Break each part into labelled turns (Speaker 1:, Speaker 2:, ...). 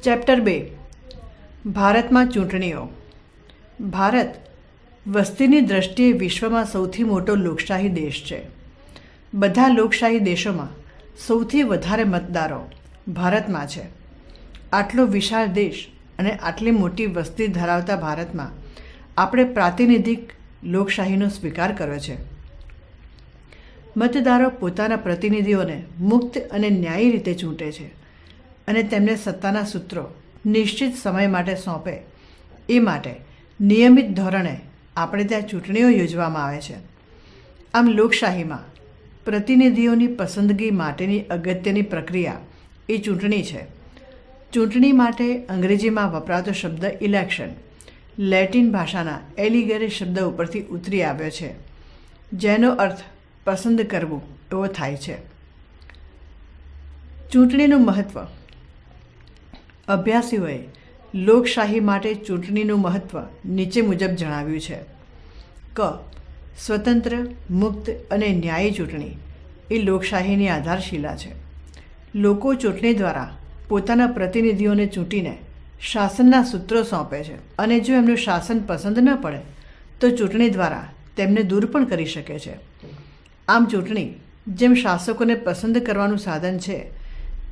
Speaker 1: Chapter 2 ભારતમાં ચૂંટણીઓ. ભારત વસ્તીની દ્રષ્ટિએ વિશ્વમાં સૌથી મોટો લોકશાહી દેશ છે. બધા લોકશાહી દેશોમાં સૌથી વધારે મતદારો ભારતમાં છે. આટલો વિશાળ દેશ અને આટલી મોટી વસ્તી ધરાવતા ભારતમાં આપણે પ્રાતિનિધિક લોકશાહીનો સ્વીકાર કર્યો છે. મતદારો પોતાના પ્રતિનિધિઓને મુક્ત અને ન્યાયી રીતે ચૂંટે છે અને તેમને સત્તાના સૂત્રો નિશ્ચિત સમય માટે સોંપે એ માટે નિયમિત ધોરણે આપણે ત્યાં ચૂંટણીઓ યોજવામાં આવે છે. આમ લોકશાહીમાં પ્રતિનિધિઓની પસંદગી માટેની અગત્યની પ્રક્રિયા એ ચૂંટણી છે. ચૂંટણી માટે અંગ્રેજીમાં વપરાતો શબ્દ ઇલેક્શન લેટિન ભાષાના એલિગેરે શબ્દ ઉપરથી ઉતરી આવ્યો છે, જેનો અર્થ પસંદ કરવું એવો થાય છે. ચૂંટણીનું મહત્ત્વ. અભ્યાસીઓએ લોકશાહી માટે ચૂંટણીનું મહત્ત્વ નીચે મુજબ જણાવ્યું છે. ક. સ્વતંત્ર, મુક્ત અને ન્યાયી ચૂંટણી એ લોકશાહીની આધારશિલા છે. લોકો ચૂંટણી દ્વારા પોતાના પ્રતિનિધિઓને ચૂંટીને શાસનના સૂત્રો સોંપે છે અને જો એમનું શાસન પસંદ ન પડે તો ચૂંટણી દ્વારા તેમને દૂર પણ કરી શકે છે. આમ ચૂંટણી જેમ શાસકોને પસંદ કરવાનું સાધન છે,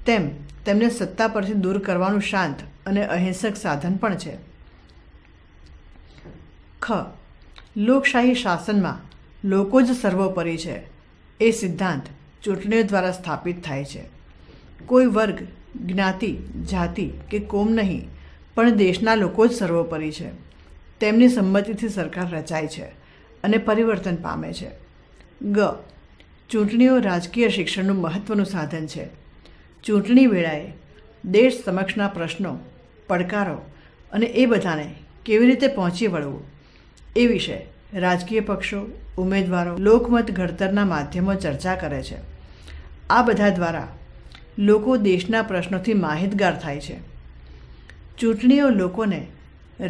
Speaker 1: તેમ તેમને સત્તા પરથી દૂર કરવાનું શાંત અને અહિંસક સાધન પણ છે. ખ. લોકશાહી શાસનમાં લોકો જ સર્વોપરી છે એ સિદ્ધાંત ચૂંટણીઓ દ્વારા સ્થાપિત થાય છે. કોઈ વર્ગ, જ્ઞાતિ, જાતિ કે કોમ નહીં, પણ દેશના લોકો જ સર્વોપરી છે. તેમની સંમતિથી સરકાર રચાય છે અને પરિવર્તન પામે છે. ગ. ચૂંટણીઓ રાજકીય શિક્ષણનું મહત્ત્વનું સાધન છે. ચૂંટણી વેળાએ દેશ સમક્ષના પ્રશ્નો, પડકારો અને એ બધાને કેવી રીતે પહોંચી વળવું એ વિશે રાજકીય પક્ષો, ઉમેદવારો, લોકમત ઘડતરના માધ્યમો ચર્ચા કરે છે. આ બધા દ્વારા લોકો દેશના પ્રશ્નોથી માહિતગાર થાય છે. ચૂંટણીઓ લોકોને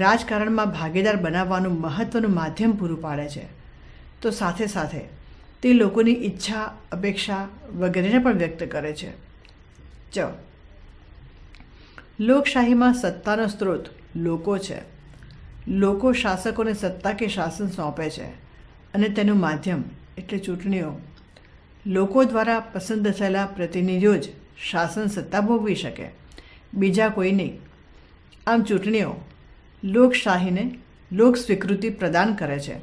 Speaker 1: રાજકારણમાં ભાગીદાર બનાવવાનું મહત્ત્વનું માધ્યમ પૂરું પાડે છે, તો સાથે સાથે તે લોકોની ઈચ્છા, અપેક્ષા વગેરેને પણ વ્યક્ત કરે છે. ચ. લોકશાહીમાં સત્તાનો સ્ત્રોત લોકો છે. લોકો શાસકોને સત્તા કે શાસન સોંપે છે અને તેનું માધ્યમ એટલે ચૂંટણીઓ. લોકો દ્વારા પસંદ થયેલા પ્રતિનિધિઓ જ શાસન સત્તા ભોગવી શકે, બીજા કોઈ નહીં. આમ ચૂંટણીઓ લોકશાહીને લોક સ્વીકૃતિ પ્રદાન કરે છે.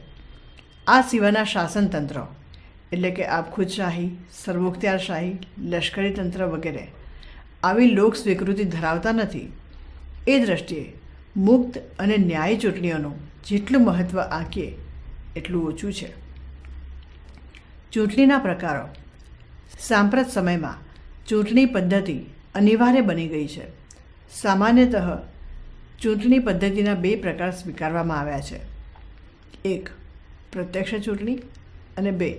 Speaker 1: આ સિવાયના શાસનતંત્રો એટલે કે આપખુદશાહી, સર્વોખ્તિયારશાહી, લશ્કરી તંત્ર વગેરે આવી લોક સ્વીકૃતિ ધરાવતા નથી. એ દ્રષ્ટિએ મુક્ત અને ન્યાયી ચૂંટણીઓનું જેટલું મહત્ત્વ આંકીએ એટલું ઓછું છે. ચૂંટણીના પ્રકારો. સાંપ્રત સમયમાં ચૂંટણી પદ્ધતિ અનિવાર્ય બની ગઈ છે. સામાન્યતઃ ચૂંટણી પદ્ધતિના 2 પ્રકાર સ્વીકારવામાં આવ્યા છે. 1. પ્રત્યક્ષ ચૂંટણી અને 2.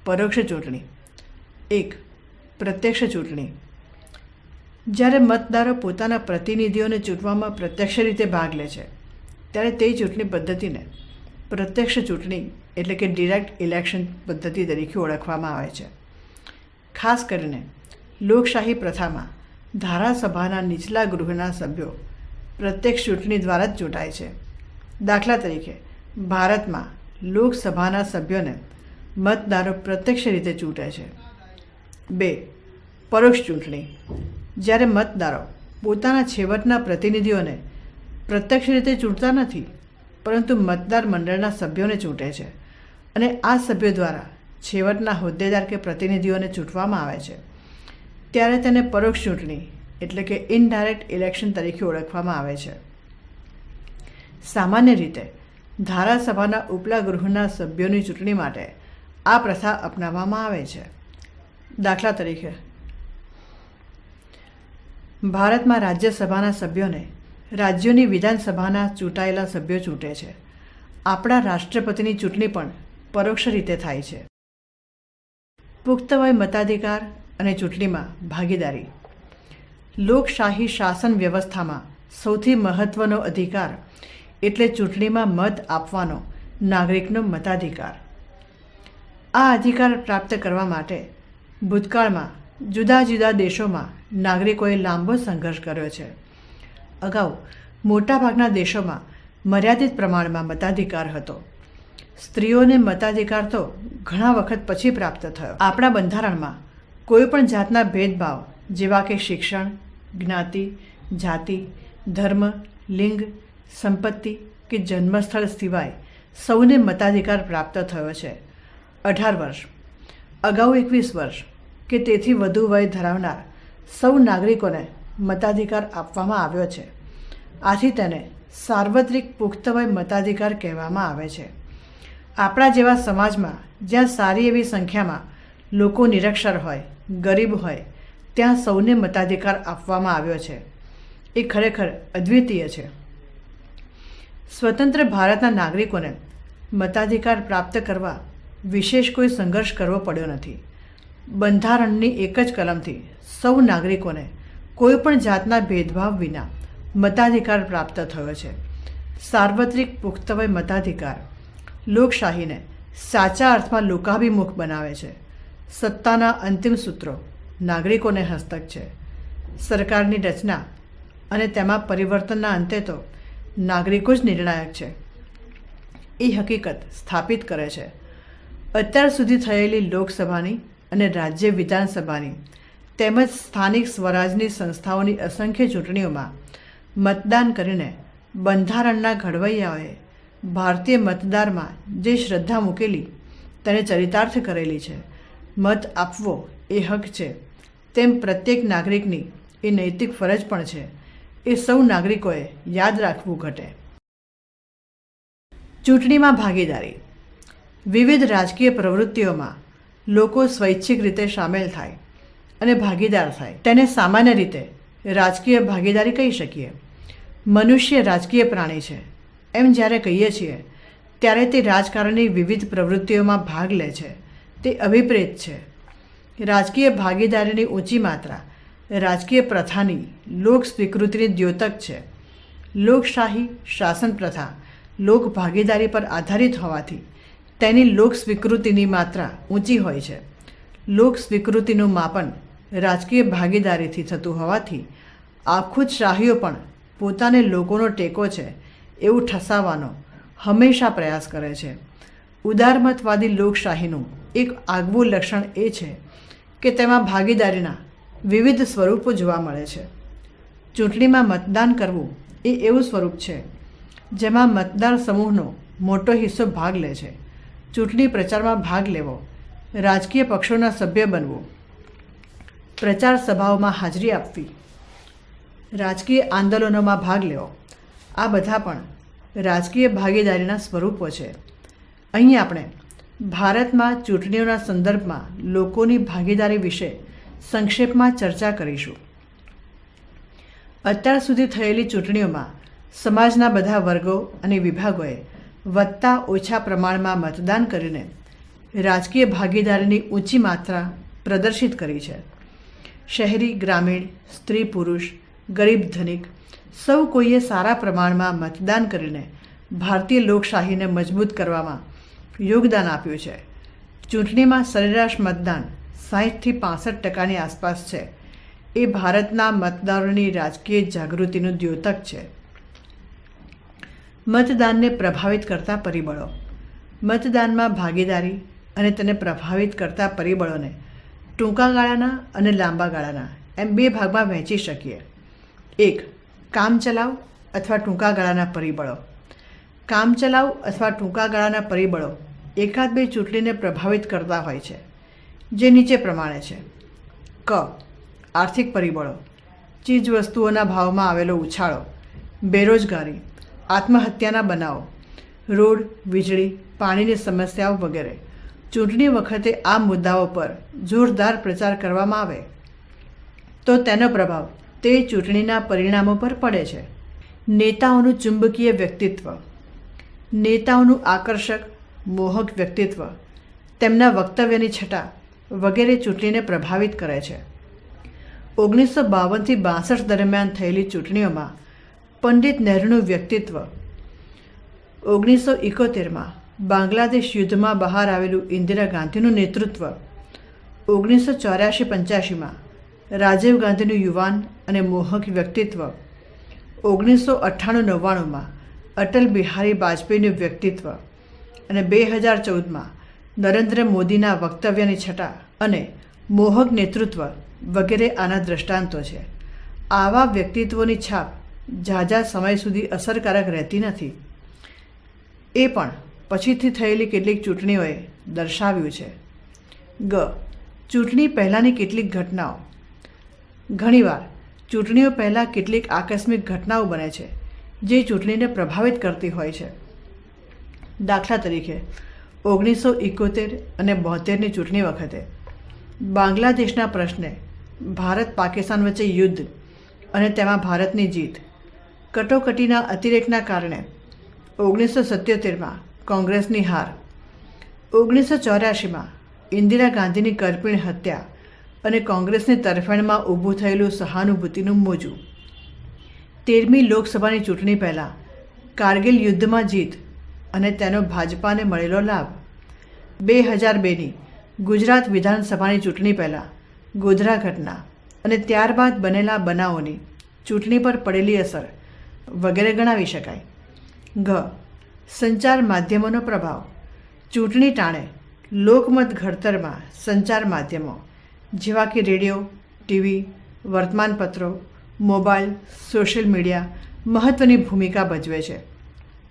Speaker 1: પરોક્ષ ચૂંટણી. 1. પ્રત્યક્ષ ચૂંટણી. જ્યારે મતદારો પોતાના પ્રતિનિધિઓને ચૂંટવામાં પ્રત્યક્ષ રીતે ભાગ લે છે, ત્યારે તે ચૂંટણી પદ્ધતિને પ્રત્યક્ષ ચૂંટણી એટલે કે ડિરેક્ટ ઇલેક્શન પદ્ધતિ તરીકે ઓળખવામાં આવે છે. ખાસ કરીને લોકશાહી પ્રથામાં ધારાસભાના નીચલા ગૃહના સભ્યો પ્રત્યક્ષ ચૂંટણી દ્વારા જ ચૂંટાય છે. દાખલા તરીકે ભારતમાં લોકસભાના સભ્યોને મતદારો પ્રત્યક્ષ રીતે ચૂંટે છે. 2. પરોક્ષ ચૂંટણી. જ્યારે મતદારો પોતાના છેવટના પ્રતિનિધિઓને પ્રત્યક્ષ રીતે ચૂંટતા નથી, પરંતુ મતદાર મંડળના સભ્યોને ચૂંટે છે અને આ સભ્યો દ્વારા છેવટના હોદ્દેદાર કે પ્રતિનિધિઓને ચૂંટવામાં આવે છે, ત્યારે તેને પરોક્ષ ચૂંટણી એટલે કે ઇનડાયરેક્ટ ઇલેક્શન તરીકે ઓળખવામાં આવે છે. સામાન્ય રીતે ધારાસભાના ઉપલા ગૃહના સભ્યોની ચૂંટણી માટે આ પ્રથા અપનાવવામાં આવે છે. દાખલા તરીકે ભારતમાં રાજ્યસભાના સભ્યોને રાજ્યોની વિધાનસભાના ચૂંટાયેલા સભ્યો ચૂંટે છે. આપણા રાષ્ટ્રપતિની ચૂંટણી પણ પરોક્ષ રીતે થાય છે. પુખ્ત વય મતાધિકાર અને ચૂંટણીમાં ભાગીદારી. લોકશાહી શાસન વ્યવસ્થામાં સૌથી મહત્ત્વનો અધિકાર એટલે ચૂંટણીમાં મત આપવાનો નાગરિકનો મતાધિકાર. આ અધિકાર પ્રાપ્ત કરવા માટે ભૂતકાળમાં જુદા જુદા દેશોમાં નાગરિકોએ લાંબો સંઘર્ષ કર્યો છે. અગાઉ મોટાભાગના દેશોમાં મર્યાદિત પ્રમાણમાં મતાધિકાર હતો. સ્ત્રીઓને મતાધિકાર તો ઘણા વખત પછી પ્રાપ્ત થયો. આપણા બંધારણમાં કોઈ પણ જાતના ભેદભાવ જેવા કે શિક્ષણ, જ્ઞાતિ, જાતિ, ધર્મ, લિંગ, સંપત્તિ કે જન્મસ્થળ સિવાય સૌને મતાધિકાર પ્રાપ્ત થયો છે. 18 વર્ષ, અગાઉ 21 વર્ષ કે તેથી વધુ વય ધરાવનાર સૌ નાગરિકોને મતાધિકાર આપવામાં આવ્યો છે. આથી તેને સાર્વત્રિક પુખ્ત વય મતાધિકાર કહેવામાં આવે છે. આપણા જેવા સમાજમાં જ્યાં સારી એવી સંખ્યામાં લોકો નિરક્ષર હોય, ગરીબ હોય, ત્યાં સૌને મતાધિકાર આપવામાં આવ્યો છે. એ ખરેખર અદ્વિતીય છે. સ્વતંત્ર ભારતના નાગરિકોને મતાધિકાર પ્રાપ્ત કરવા વિશેષ કોઈ સંઘર્ષ કરવો પડ્યો નથી. બંધારણની એક જ કલમથી સૌ નાગરિકોને કોઈ પણ જાતના ભેદભાવ વિના મતાધિકાર પ્રાપ્ત થયો છે. સાર્વત્રિક પુખ્તવય મતાધિકાર લોકશાહીને સાચા અર્થમાં લોકાભિમુખ બનાવે છે. સત્તાના અંતિમ સૂત્રો નાગરિકોને હસ્તક છે. સરકારની રચના અને તેમાં પરિવર્તનના અંતે તો નાગરિકો જ નિર્ણાયક છે. એ હકીકત સ્થાપિત કરે છે. અત્યાર સુધી થયેલી લોકસભાની અને રાજ્ય વિધાનસભાની તેમજ સ્થાનિક સ્વરાજની સંસ્થાઓની અસંખ્ય ચૂંટણીઓમાં મતદાન કરીને બંધારણના ઘડવૈયાઓએ ભારતીય મતદારમાં જે શ્રદ્ધા મૂકેલી તેને ચરિતાર્થ કરેલી છે. મત આપવો એ હક છે, તેમ પ્રત્યેક નાગરિકની એ નૈતિક ફરજ પણ છે. એ સૌ નાગરિકોએ યાદ રાખવું ઘટે. ચૂંટણીમાં ભાગીદારી. વિવિધ રાજકીય પ્રવૃત્તિઓમાં લોકો સ્વૈચ્છિક રીતે સામેલ થાય અને ભાગીદાર થાય તેને સામાન્ય રીતે રાજકીય ભાગીદારી કહી શકીએ. મનુષ્ય રાજકીય પ્રાણી છે એમ જ્યારે કહીએ છીએ ત્યારે તે રાજકારણની વિવિધ પ્રવૃત્તિઓમાં ભાગ લે છે. તે અભિપ્રેત છે. રાજકીય ભાગીદારીની ઊંચી માત્રા રાજકીય પ્રથાની લોક સ્વીકૃતિની દ્યોતક છે. લોકશાહી શાસન પ્રથા લોક ભાગીદારી પર આધારિત હોવાથી તેની લોક સ્વીકૃતિની માત્રા ઊંચી હોય છે. લોક સ્વીકૃતિનું માપન રાજકીય ભાગીદારીથી થતું હોવાથી આખું જ શાહીઓ પણ પોતાને લોકોનો ટેકો છે એવું ઠસાવવાનો હંમેશા પ્રયાસ કરે છે. ઉદારમતવાદી લોકશાહીનું એક આગવું લક્ષણ એ છે કે તેમાં ભાગીદારીના વિવિધ સ્વરૂપો જોવા મળે છે. ચૂંટણીમાં મતદાન કરવું એ એવું સ્વરૂપ છે જેમાં મતદાર સમૂહનો મોટો હિસ્સો ભાગ લે છે. ચૂંટણી પ્રચારમાં ભાગ લેવો, રાજકીય પક્ષોના સભ્ય બનવું, પ્રચાર સભાઓમાં હાજરી આપવી, રાજકીય આંદોલનોમાં ભાગ લેવો, આ બધા પણ રાજકીય ભાગીદારીના સ્વરૂપો છે. અહીં આપણે ભારતમાં ચૂંટણીઓના સંદર્ભમાં લોકોની ભાગીદારી વિશે સંક્ષેપમાં ચર્ચા કરીશું. અત્યાર સુધી થયેલી ચૂંટણીઓમાં સમાજના બધા વર્ગો અને વિભાગોએ વધતા ઓછા પ્રમાણમાં મતદાન કરીને રાજકીય ભાગીદારીની ઊંચી માત્રા પ્રદર્શિત કરી છે. શહેરી, ગ્રામીણ, સ્ત્રી, પુરુષ, ગરીબ, ધનિક સૌ કોઈએ સારા પ્રમાણમાં મતદાન કરીને ભારતીય લોકશાહીને મજબૂત કરવામાં યોગદાન આપ્યું છે. ચૂંટણીમાં સરેરાશ મતદાન 60થી 65% આસપાસ છે. એ ભારતના મતદારોની રાજકીય જાગૃતિનું દ્યોતક છે. મતદાનને પ્રભાવિત કરતા પરિબળો. મતદાનમાં ભાગીદારી અને તેને પ્રભાવિત કરતા પરિબળોને ટૂંકા ગાળાના અને લાંબા ગાળાના એમ બે ભાગમાં વહેંચી શકીએ. 1. કામચલાઉ અથવા ટૂંકા ગાળાના પરિબળો. કામચલાઉ અથવા ટૂંકા ગાળાના પરિબળો એકાદ બે ચૂંટણીને પ્રભાવિત કરતા હોય છે, જે નીચે પ્રમાણે છે. ક. આર્થિક પરિબળો. ચીજવસ્તુઓના ભાવમાં આવેલો ઉછાળો, બેરોજગારી, આત્મહત્યાના બનાવો, રોડ, વીજળી, પાણીની સમસ્યાઓ વગેરે. ચૂંટણી વખતે આ મુદ્દાઓ પર જોરદાર પ્રચાર કરવામાં આવે તો તેનો પ્રભાવ તે ચૂંટણીના પરિણામો પર પડે છે. નેતાઓનું ચુંબકીય વ્યક્તિત્વ. નેતાઓનું આકર્ષક, મોહક વ્યક્તિત્વ, તેમના વક્તવ્યની છટા વગેરે ચૂંટણીને પ્રભાવિત કરે છે. 1952થી 62 દરમિયાન થયેલી ચૂંટણીઓમાં પંડિત નહેરુનું વ્યક્તિત્વ, 1971માં બાંગ્લાદેશ યુદ્ધમાં બહાર આવેલું ઇન્દિરા ગાંધીનું નેતૃત્વ, 1984-85માં રાજીવ ગાંધીનું યુવાન અને મોહક વ્યક્તિત્વ, 1998-99માં અટલ બિહારી વાજપેયીનું વ્યક્તિત્વ અને 2014માં નરેન્દ્ર મોદીના વક્તવ્યની છટા અને મોહક નેતૃત્વ વગેરે આના દ્રષ્ટાંતો છે. આવા વ્યક્તિત્વોની છાપ ઝાઝા સમય સુધી અસરકારક રહેતી નથી. એ પણ પછીથી થયેલી કેટલીક ચૂંટણીઓએ દર્શાવ્યું છે. ચૂંટણી પહેલાંની કેટલીક ઘટનાઓ. ઘણીવાર ચૂંટણીઓ પહેલાં કેટલીક આકસ્મિક ઘટનાઓ બને છે જે ચૂંટણીને પ્રભાવિત કરતી હોય છે. દાખલા તરીકે 1971 અને 72ની ચૂંટણી વખતે બાંગ્લાદેશના પ્રશ્ને ભારત પાકિસ્તાન વચ્ચે યુદ્ધ અને તેમાં ભારતની જીત, કટોકટીના અતિરેકના કારણે 1977માં કોંગ્રેસની હાર, 1984માં ઇન્દિરા ગાંધીની કરપીણ હત્યા અને કોંગ્રેસની તરફેણમાં ઊભું થયેલું સહાનુભૂતિનું મોજું, 13મી લોકસભાની ચૂંટણી પહેલાં કારગિલ યુદ્ધમાં જીત અને તેનો ભાજપાને મળેલો લાભ, 2002ની ગુજરાત વિધાનસભાની ચૂંટણી પહેલાં ગોધરા ઘટના અને ત્યારબાદ બનેલા બનાવોની ચૂંટણી પર પડેલી અસર વગેરે ગણાવી શકાય. સંચાર માધ્યમોનો પ્રભાવ. ચૂંટણી ટાણે લોકમત ઘડતરમાં સંચાર માધ્યમો જેવા કે રેડિયો, ટીવી, વર્તમાનપત્રો, મોબાઈલ, સોશિયલ મીડિયા મહત્ત્વની ભૂમિકા ભજવે છે.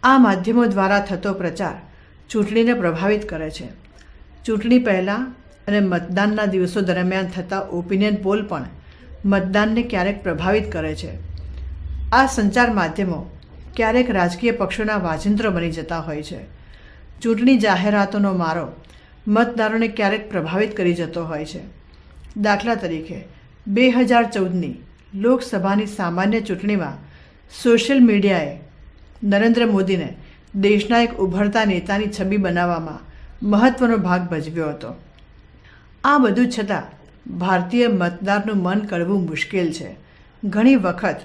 Speaker 1: આ માધ્યમો દ્વારા થતો પ્રચાર ચૂંટણીને પ્રભાવિત કરે છે. ચૂંટણી પહેલાં અને મતદાનના દિવસો દરમિયાન થતા ઓપિનિયન પોલ પણ મતદાનને ક્યારેક પ્રભાવિત કરે છે. આ સંચાર માધ્યમો ક્યારેક રાજકીય પક્ષોના વાજિંત્રો બની જતા હોય છે. ચૂંટણી જાહેરાતોનો મારો મતદારોને ક્યારેક પ્રભાવિત કરી જતો હોય છે. દાખલા તરીકે 2014ની લોકસભાની સામાન્ય ચૂંટણીમાં સોશિયલ મીડિયાએ નરેન્દ્ર મોદીને દેશના એક ઉભરતા નેતાની છબી બનાવવામાં મહત્ત્વનો ભાગ ભજવ્યો હતો. આ બધું છતાં ભારતીય મતદારનું મન કળવું મુશ્કેલ છે. ઘણી વખત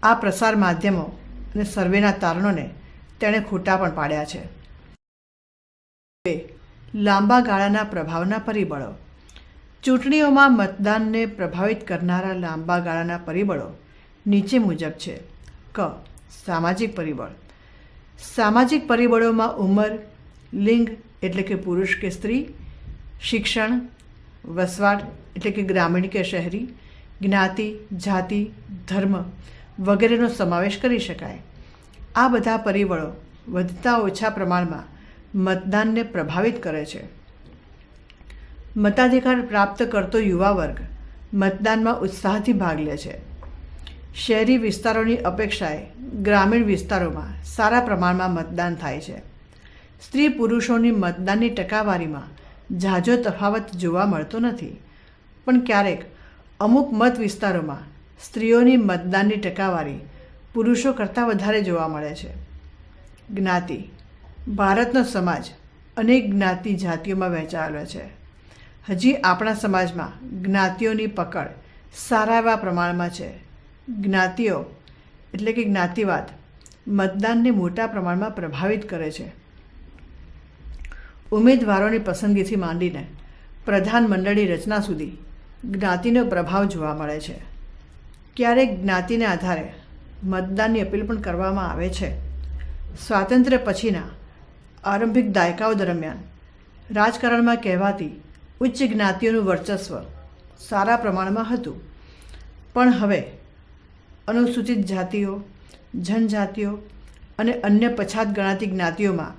Speaker 1: આ પ્રસાર માધ્યમો અને સર્વેના તારણોને તેણે ખોટા પણ પાડ્યા છે. લાંબા ગાળાના પ્રભાવના પરિબળો. ચૂંટણીઓમાં મતદાનને પ્રભાવિત કરનારા લાંબા ગાળાના પરિબળો નીચે મુજબ છે. સામાજિક પરિબળ. સામાજિક પરિબળોમાં ઉંમર, લિંગ એટલે કે પુરુષ કે સ્ત્રી, શિક્ષણ, વસવાટ એટલે કે ગ્રામીણ કે શહેરી, જ્ઞાતિ, જાતિ, ધર્મ વગેરેનો સમાવેશ કરી શકાય. આ બધા પરિબળો વધતા ઓછા પ્રમાણમાં મતદાનને પ્રભાવિત કરે છે. મતાધિકાર પ્રાપ્ત કરતો યુવા વર્ગ મતદાનમાં ઉત્સાહથી ભાગ લે છે. શહેરી વિસ્તારોની અપેક્ષાએ ગ્રામીણ વિસ્તારોમાં સારા પ્રમાણમાં મતદાન થાય છે. સ્ત્રી પુરુષોની મતદાનની ટકાવારીમાં ઝાઝો તફાવત જોવા મળતો નથી, પણ ક્યારેક અમુક મત વિસ્તારોમાં સ્ત્રીઓની મતદાનની ટકાવારી પુરુષો કરતાં વધારે જોવા મળે છે. જ્ઞાતિ. ભારતનો સમાજ અનેક જ્ઞાતિ જાતિઓમાં વહેંચાયેલો છે. હજી આપણા સમાજમાં જ્ઞાતિઓની પકડ સારા એવા પ્રમાણમાં છે. જ્ઞાતિઓ એટલે કે જ્ઞાતિવાદ મતદાનને મોટા પ્રમાણમાં પ્રભાવિત કરે છે. ઉમેદવારોની પસંદગીથી માંડીને પ્રધાનમંડળની રચના સુધી જ્ઞાતિનો પ્રભાવ જોવા મળે છે. ક્યારેક જ્ઞાતિને આધારે મતદાનની અપીલ પણ કરવામાં આવે છે. સ્વાતંત્ર્ય પછીના આરંભિક દાયકાઓ દરમિયાન રાજકારણમાં કહેવાતી ઉચ્ચ જ્ઞાતિઓનું વર્ચસ્વ સારા પ્રમાણમાં હતું, પણ હવે અનુસૂચિત જાતિઓ, જનજાતિઓ અને અન્ય પછાત ગણાતી જ્ઞાતિઓમાં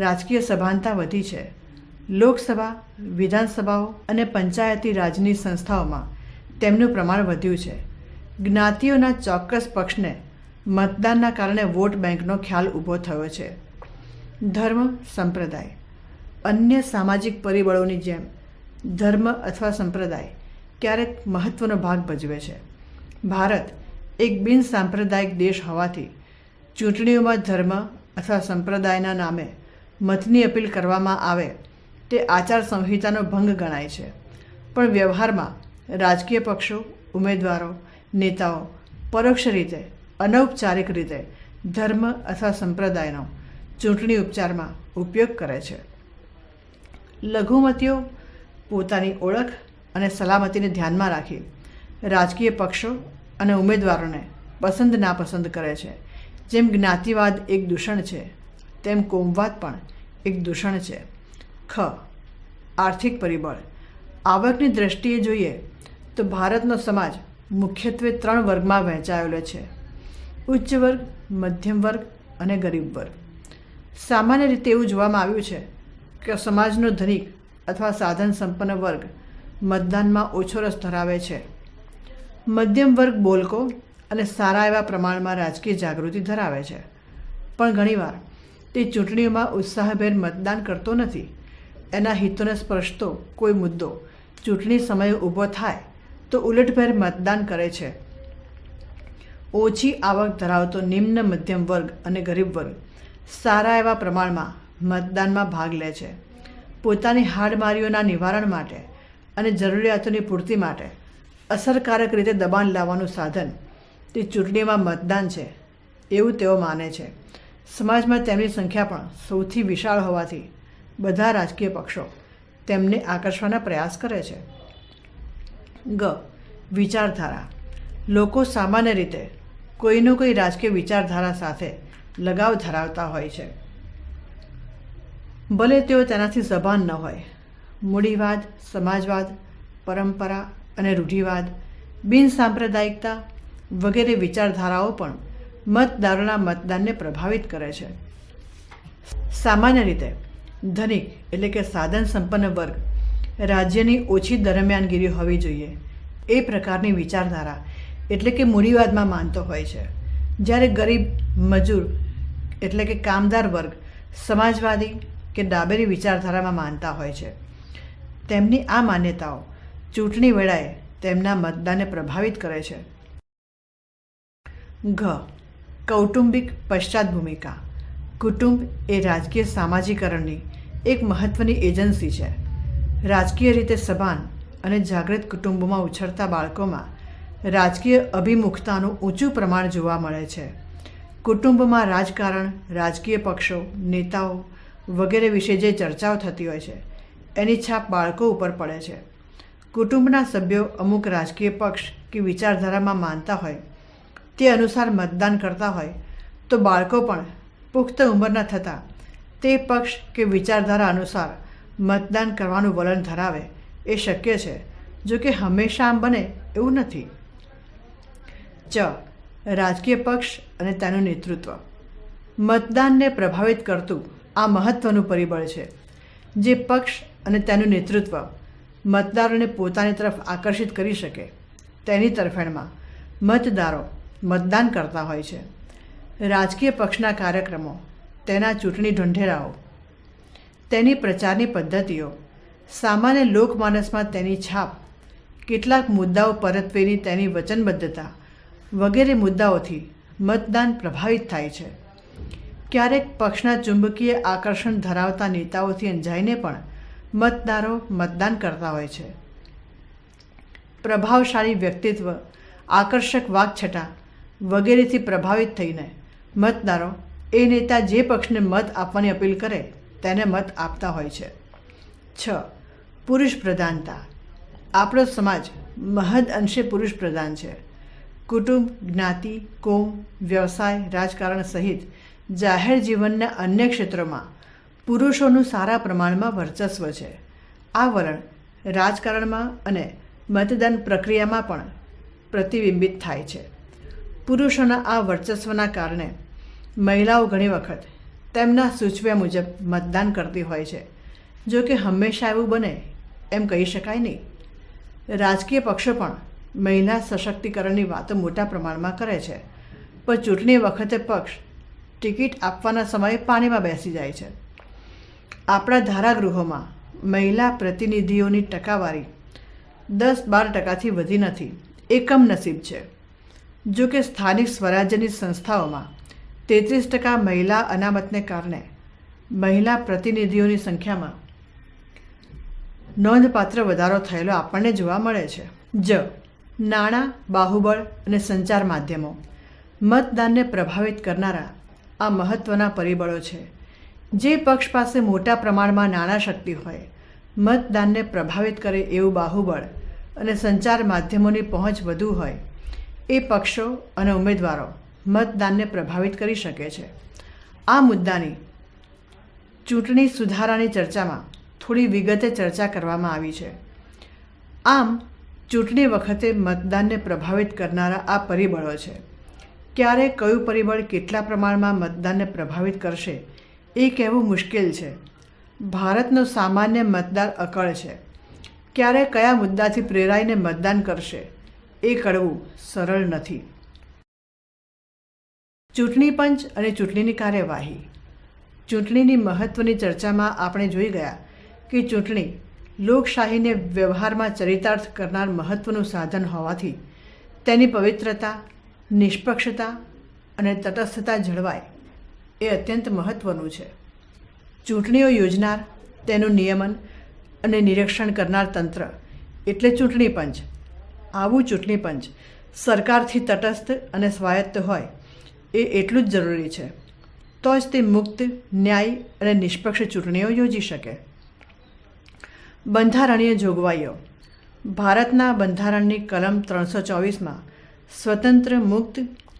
Speaker 1: રાજકીય સભાનતા વધી છે. લોકસભા, વિધાનસભાઓ અને પંચાયતી રાજની સંસ્થાઓમાં તેમનું પ્રમાણ વધ્યું છે. જ્ઞાતિઓના ચોક્કસ પક્ષને મતદાનના કારણે વોટ બેંકનો ખ્યાલ ઊભો થયો છે. ધર્મ, સંપ્રદાય. અન્ય સામાજિક પરિબળોની જેમ ધર્મ અથવા સંપ્રદાય ક્યારેક મહત્ત્વનો ભાગ ભજવે છે. ભારત એક બિન સાંપ્રદાયિક દેશ હોવાથી ચૂંટણીઓમાં ધર્મ અથવા સંપ્રદાયના નામે મતની અપીલ કરવામાં આવે તે આચાર સંહિતાનો ભંગ ગણાય છે. પણ વ્યવહારમાં રાજકીય પક્ષો, ઉમેદવારો, નેતાઓ પરોક્ષ રીતે, અનૌપચારિક રીતે ધર્મ અથવા સંપ્રદાયનો ચૂંટણી ઉપચારમાં ઉપયોગ કરે છે. લઘુમતીઓ પોતાની ઓળખ અને સલામતીને ધ્યાનમાં રાખી રાજકીય પક્ષો અને ઉમેદવારોને પસંદ નાપસંદ કરે છે. જેમ જ્ઞાતિવાદ એક દૂષણ છે, તેમ કોમવાદ પણ એક દૂષણ છે. આર્થિક પરિબળ. આવકની દ્રષ્ટિએ જોઈએ તો ભારતનો સમાજ મુખ્યત્વે 3 વર્ગમાં વહેંચાયેલો છે: ઉચ્ચ વર્ગ, મધ્યમ વર્ગ અને ગરીબ વર્ગ. સામાન્ય રીતે એવું જોવામાં આવ્યું છે કે સમાજનો ધનિક અથવા સાધન સંપન્ન વર્ગ મતદાનમાં ઓછો રસ ધરાવે છે. મધ્યમ વર્ગ બોલકો અને સારા એવા પ્રમાણમાં રાજકીય જાગૃતિ ધરાવે છે, પણ ઘણીવાર તે ચૂંટણીઓમાં ઉત્સાહભેર મતદાન કરતો નથી. એના હિતોને સ્પર્શતો કોઈ મુદ્દો ચૂંટણી સમયે ઊભો થાય તો ઉલટભેર મતદાન કરે છે. ઓછી આવક ધરાવતો નિમ્ન મધ્યમ વર્ગ અને ગરીબ વર્ગ સારા એવા પ્રમાણમાં મતદાનમાં ભાગ લે છે. પોતાની હાડમારીઓના નિવારણ માટે અને જરૂરિયાતોની પૂર્તિ માટે અસરકારક રીતે દબાણ લાવવાનું સાધન તે ચૂંટણીમાં મતદાન છે એવું તેઓ માને છે. સમાજમાં તેમની સંખ્યા પણ સૌથી વિશાળ હોવાથી બધા રાજકીય પક્ષો તેમને આકર્ષવાના પ્રયાસ કરે છે. વિચારધારા. લોકો સામાન્ય રીતે કોઈનો કોઈ રાજકીય વિચારધારા સાથે લગાવ ધરાવતા હોય છે, ભલે તેઓ તેનાથી સભાન ન હોય. મૂડીવાદ, સમાજવાદ, પરંપરા અને રૂઢિવાદ, બિનસાંપ્રદાયિકતા વગેરે વિચારધારાઓ પણ મતદારોના મતદાનને પ્રભાવિત કરે છે. સામાન્ય રીતે ધનિક એટલે કે સાધન સંપન્ન વર્ગ રાજ્યની ઓછી દરમિયાનગીરી હોવી જોઈએ એ પ્રકારની વિચારધારા એટલે કે મૂડીવાદમાં માનતો હોય છે, જ્યારે ગરીબ, મજૂર એટલે કે કામદાર વર્ગ સમાજવાદી કે ડાબેરી વિચારધારામાં માનતા હોય છે. તેમની આ માન્યતાઓ ચૂંટણી વેળાએ તેમના મતદાનને પ્રભાવિત કરે છે. કૌટુંબિક પશ્ચાત ભૂમિકા. કુટુંબ એ રાજકીય સામાજિકરણની એક મહત્ત્વની એજન્સી છે. રાજકીય રીતે સભાન અને જાગૃત કુટુંબોમાં ઉછરતા બાળકોમાં રાજકીય અભિમુખતાનું ઊંચું પ્રમાણ જોવા મળે છે. કુટુંબમાં રાજકારણ, રાજકીય પક્ષો, નેતાઓ વગેરે વિશે જે ચર્ચાઓ થતી હોય છે એની છાપ બાળકો ઉપર પડે છે. કુટુંબના સભ્યો અમુક રાજકીય પક્ષ કે વિચારધારામાં માનતા હોય તે અનુસાર મતદાન કરતા હોય તો બાળકો પણ પુખ્ત ઉંમરના થતાં તે પક્ષ કે વિચારધારા અનુસાર મતદાન કરવાનું વલણ ધરાવે એ શક્ય છે, જો કે હંમેશા આમ બને એવું નથી. રાજકીય પક્ષ અને તેનું નેતૃત્વ. મતદાનને પ્રભાવિત કરતું આ મહત્ત્વનું પરિબળ છે. જે પક્ષ અને તેનું નેતૃત્વ મતદારોને પોતાની તરફ આકર્ષિત કરી શકે તેની તરફેણમાં મતદારો મતદાન કરતા હોય છે. રાજકીય પક્ષના કાર્યક્રમો, તેના ચૂંટણી ઢંઢેરાઓ, તેની પ્રચારની પદ્ધતિઓ, સામાન્ય લોકમાનસમાં તેની છાપ, કેટલાક મુદ્દાઓ પરત્વેની તેની વચનબદ્ધતા વગેરે મુદ્દાઓથી મતદાન પ્રભાવિત થાય છે. ક્યારેક પક્ષના ચુંબકીય આકર્ષણ ધરાવતા નેતાઓથી અંજાઈને પણ મતદારો મતદાન કરતા હોય છે. પ્રભાવશાળી વ્યક્તિત્વ, આકર્ષક વાકછટા વગેરેથી પ્રભાવિત થઈને મતદારો એ નેતા જે પક્ષને મત આપવાની અપીલ કરે તેને મત આપતા હોય છે. પુરુષ પ્રધાનતા. આપણો સમાજ મહદ અંશે પુરુષ પ્રધાન છે. કુટુંબ, જ્ઞાતિ, કોમ, વ્યવસાય, રાજકારણ સહિત જાહેર જીવનના અન્ય ક્ષેત્રોમાં પુરુષોનું સારા પ્રમાણમાં વર્ચસ્વ છે. આ વલણ રાજકારણમાં અને મતદાન પ્રક્રિયામાં પણ પ્રતિબિંબિત થાય છે. પુરુષોના આ વર્ચસ્વના કારણે મહિલાઓ ઘણી વખત તેમના સૂચવ્યા મુજબ મતદાન કરતી હોય છે, જો કે હંમેશા એવું બને એમ કહી શકાય નહીં. રાજકીય પક્ષો પણ મહિલા સશક્તિકરણની વાતો મોટા પ્રમાણમાં કરે છે, પણ ચૂંટણી વખતે પક્ષ ટિકિટ આપવાના સમયે પાણીમાં બેસી જાય છે. આપણા ધારાગૃહોમાં મહિલા પ્રતિનિધિઓની ટકાવારી 10-12% વધી નથી એ કમનસીબ છે. જો કે સ્થાનિક સ્વરાજ્યની સંસ્થાઓમાં 33% મહિલા અનામતને કારણે મહિલા પ્રતિનિધિઓની સંખ્યામાં નોંધપાત્ર વધારો થયેલો આપણને જોવા મળે છે. નાણાં, બાહુબળ અને સંચાર માધ્યમો મતદાનને પ્રભાવિત કરનારા આ મહત્ત્વના પરિબળો છે. જે પક્ષ પાસે મોટા પ્રમાણમાં નાણાં શક્તિ હોય, મતદાનને પ્રભાવિત કરે એવું બાહુબળ અને સંચાર માધ્યમોની પહોંચ વધુ હોય, એ પક્ષો અને ઉમેદવારો મતદાનને પ્રભાવિત કરી શકે છે. આ મુદ્દાની ચૂંટણી સુધારાની ચર્ચામાં થોડી વિગતે ચર્ચા કરવામાં આવી છે. આમ ચૂંટણી વખતે મતદાનને પ્રભાવિત કરનારા આ પરિબળો છે. ક્યારે કયું પરિબળ કેટલા પ્રમાણમાં મતદાનને પ્રભાવિત કરશે એ કહેવું મુશ્કેલ છે. ભારતનો સામાન્ય મતદાર અકળ છે. ક્યારે કયા મુદ્દાથી પ્રેરાઈને મતદાન કરશે એ કળવું સરળ નથી. ચૂંટણી પંચ અને ચૂંટણીની કાર્યવાહી. ચૂંટણીની મહત્ત્વની ચર્ચામાં આપણે જોઈ ગયા કે ચૂંટણી લોકશાહીને વ્યવહારમાં ચરિતાર્થ કરનાર મહત્ત્વનું સાધન હોવાથી તેની પવિત્રતા, નિષ્પક્ષતા અને તટસ્થતા જળવાય એ અત્યંત મહત્ત્વનું છે. ચૂંટણીઓ યોજનાર, તેનું નિયમન અને નિરીક્ષણ કરનાર તંત્ર એટલે ચૂંટણી પંચ. આવું ચૂંટણી પંચ સરકારથી તટસ્થ અને સ્વાયત્ત હોય એ એટલું જ જરૂરી છે. તો જ તે મુક્ત, ન્યાયી અને નિષ્પક્ષ ચૂંટણીઓ યોજી શકે. બંધારણીય જોગવાઈઓ. ભારતના બંધારણની કલમ 324માં સ્વતંત્ર, મુક્ત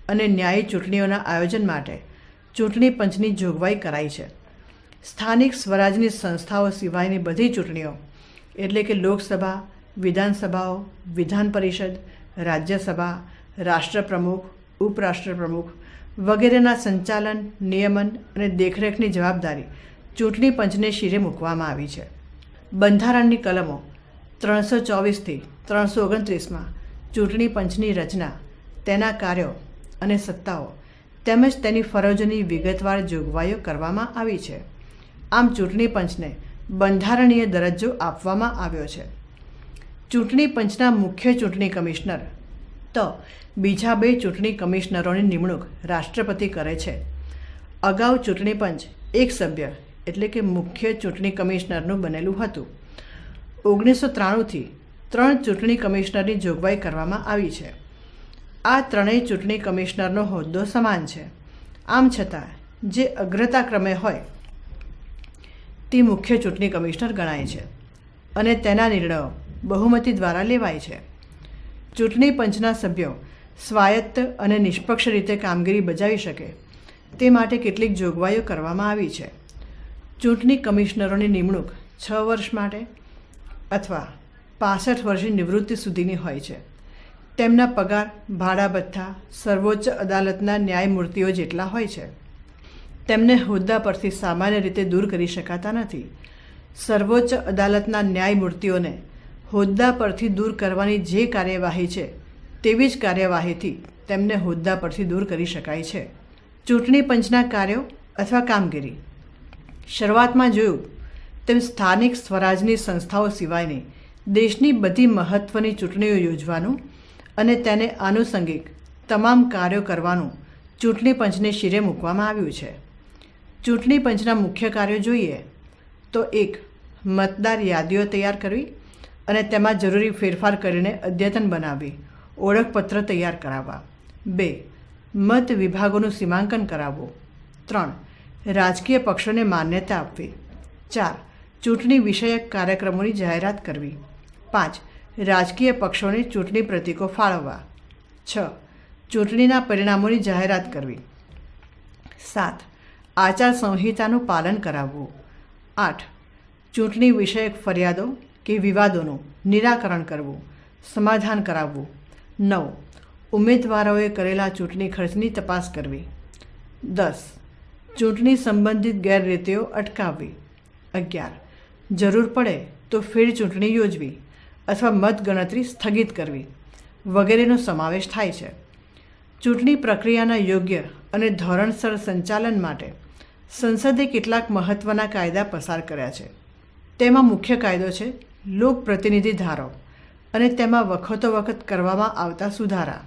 Speaker 1: અને ન્યાયી ચૂંટણીઓના આયોજન માટે ચૂંટણી પંચની જોગવાઈ કરાઈ છે. સ્થાનિક સ્વરાજની સંસ્થાઓ સિવાયની બધી ચૂંટણીઓ એટલે કે લોકસભા, વિધાનસભાઓ, વિધાન પરિષદ, રાજ્યસભા, રાષ્ટ્રપ્રમુખ, ઉપરાષ્ટ્રપ્રમુખ વગેરેના સંચાલન, નિયમન અને દેખરેખની જવાબદારી ચૂંટણી પંચને શિરે મૂકવામાં આવી છે. બંધારણની કલમો 324થી 329માં ચૂંટણી પંચની રચના, તેના કાર્યો અને સત્તાઓ તેમજ તેની ફરજોની વિગતવાર જોગવાઈઓ કરવામાં આવી છે. આમ ચૂંટણી પંચને બંધારણીય દરજ્જો આપવામાં આવ્યો છે. ચૂંટણી પંચના મુખ્ય ચૂંટણી કમિશનર તો બીજા 2 ચૂંટણી કમિશનરોની નિમણૂક રાષ્ટ્રપતિ કરે છે. અગાઉ ચૂંટણી પંચ એક સભ્ય એટલે કે મુખ્ય ચૂંટણી કમિશનરનું બનેલું હતું. 1993થી 3 ચૂંટણી કમિશનરની જોગવાઈ કરવામાં આવી છે. આ ત્રણેય ચૂંટણી કમિશનરનો હોદ્દો સમાન છે. આમ છતાં જે અગ્રતા ક્રમે હોય તે મુખ્ય ચૂંટણી કમિશનર ગણાય છે અને તેના નિર્ણયો બહુમતી દ્વારા લેવાય છે. ચૂંટણી પંચના સભ્યો સ્વાયત્ત અને નિષ્પક્ષ રીતે કામગીરી બજાવી શકે તે માટે કેટલીક જોગવાઈઓ કરવામાં આવી છે. ચૂંટણી કમિશનરોની નિમણૂક 6 વર્ષ માટે અથવા 65 વર્ષની નિવૃત્તિ સુધીની હોય છે. તેમના પગાર, ભાડા ભથ્થા સર્વોચ્ચ અદાલતના ન્યાયમૂર્તિઓ જેટલા હોય છે. તેમને હોદ્દા પરથી સામાન્ય રીતે દૂર કરી શકાતા નથી. સર્વોચ્ચ અદાલતના ન્યાયમૂર્તિઓને હોદ્દા પરથી દૂર કરવાની જે કાર્યવાહી છે તેવી જ કાર્યવાહીથી તેમને હોદ્દા પરથી દૂર કરી શકાય છે. ચૂંટણી પંચના કાર્યો અથવા કામગીરી. શરૂઆતમાં જોયું તેમ સ્થાનિક સ્વરાજની સંસ્થાઓ સિવાયની દેશની બધી મહત્ત્વની ચૂંટણીઓ યોજવાનું અને તેને આનુષંગિક તમામ કાર્યો કરવાનું ચૂંટણી પંચને શિરે મૂકવામાં આવ્યું છે. ચૂંટણી પંચના મુખ્ય કાર્યો જોઈએ તો 1. મતદાર યાદીઓ તૈયાર કરવી અને તેમાં જરૂરી ફેરફાર કરીને અદ્યતન બનાવવી, ઓળખપત્ર તૈયાર કરાવવા. 2. મત વિભાગોનું સીમાંકન કરાવવું. 3. રાજકીય પક્ષોને માન્યતા આપવી. 4. ચૂંટણી વિષયક કાર્યક્રમોની જાહેરાત કરવી. 5. રાજકીય પક્ષોને ચૂંટણી પ્રતીકો ફાળવવા. 6. ચૂંટણીના પરિણામોની જાહેરાત કરવી. 7. આચાર સંહિતાનું પાલન કરાવવું. 8. ચૂંટણી વિષયક ફરિયાદો કે વિવાદોનું નિરાકરણ કરવું, સમાધાન કરાવવું. 9. ઉમેદવારોએ કરેલા ચૂંટણી ખર્ચની તપાસ કરવી. 10. ચૂંટણી સંબંધિત ગેરરીતિઓ અટકાવવી. 11. જરૂર પડે તો ફેર ચૂંટણી યોજવી અથવા મતગણતરી સ્થગિત કરવી વગેરેનો સમાવેશ થાય છે. ચૂંટણી પ્રક્રિયાના યોગ્ય અને ધોરણસર સંચાલન માટે સંસદે કેટલાક મહત્ત્વના કાયદા પસાર કર્યા છે. તેમાં મુખ્ય કાયદો છે લોકપ્રતિનિધિ ધારો અને તેમાં વખતો વખત કરવામાં આવતા સુધારા.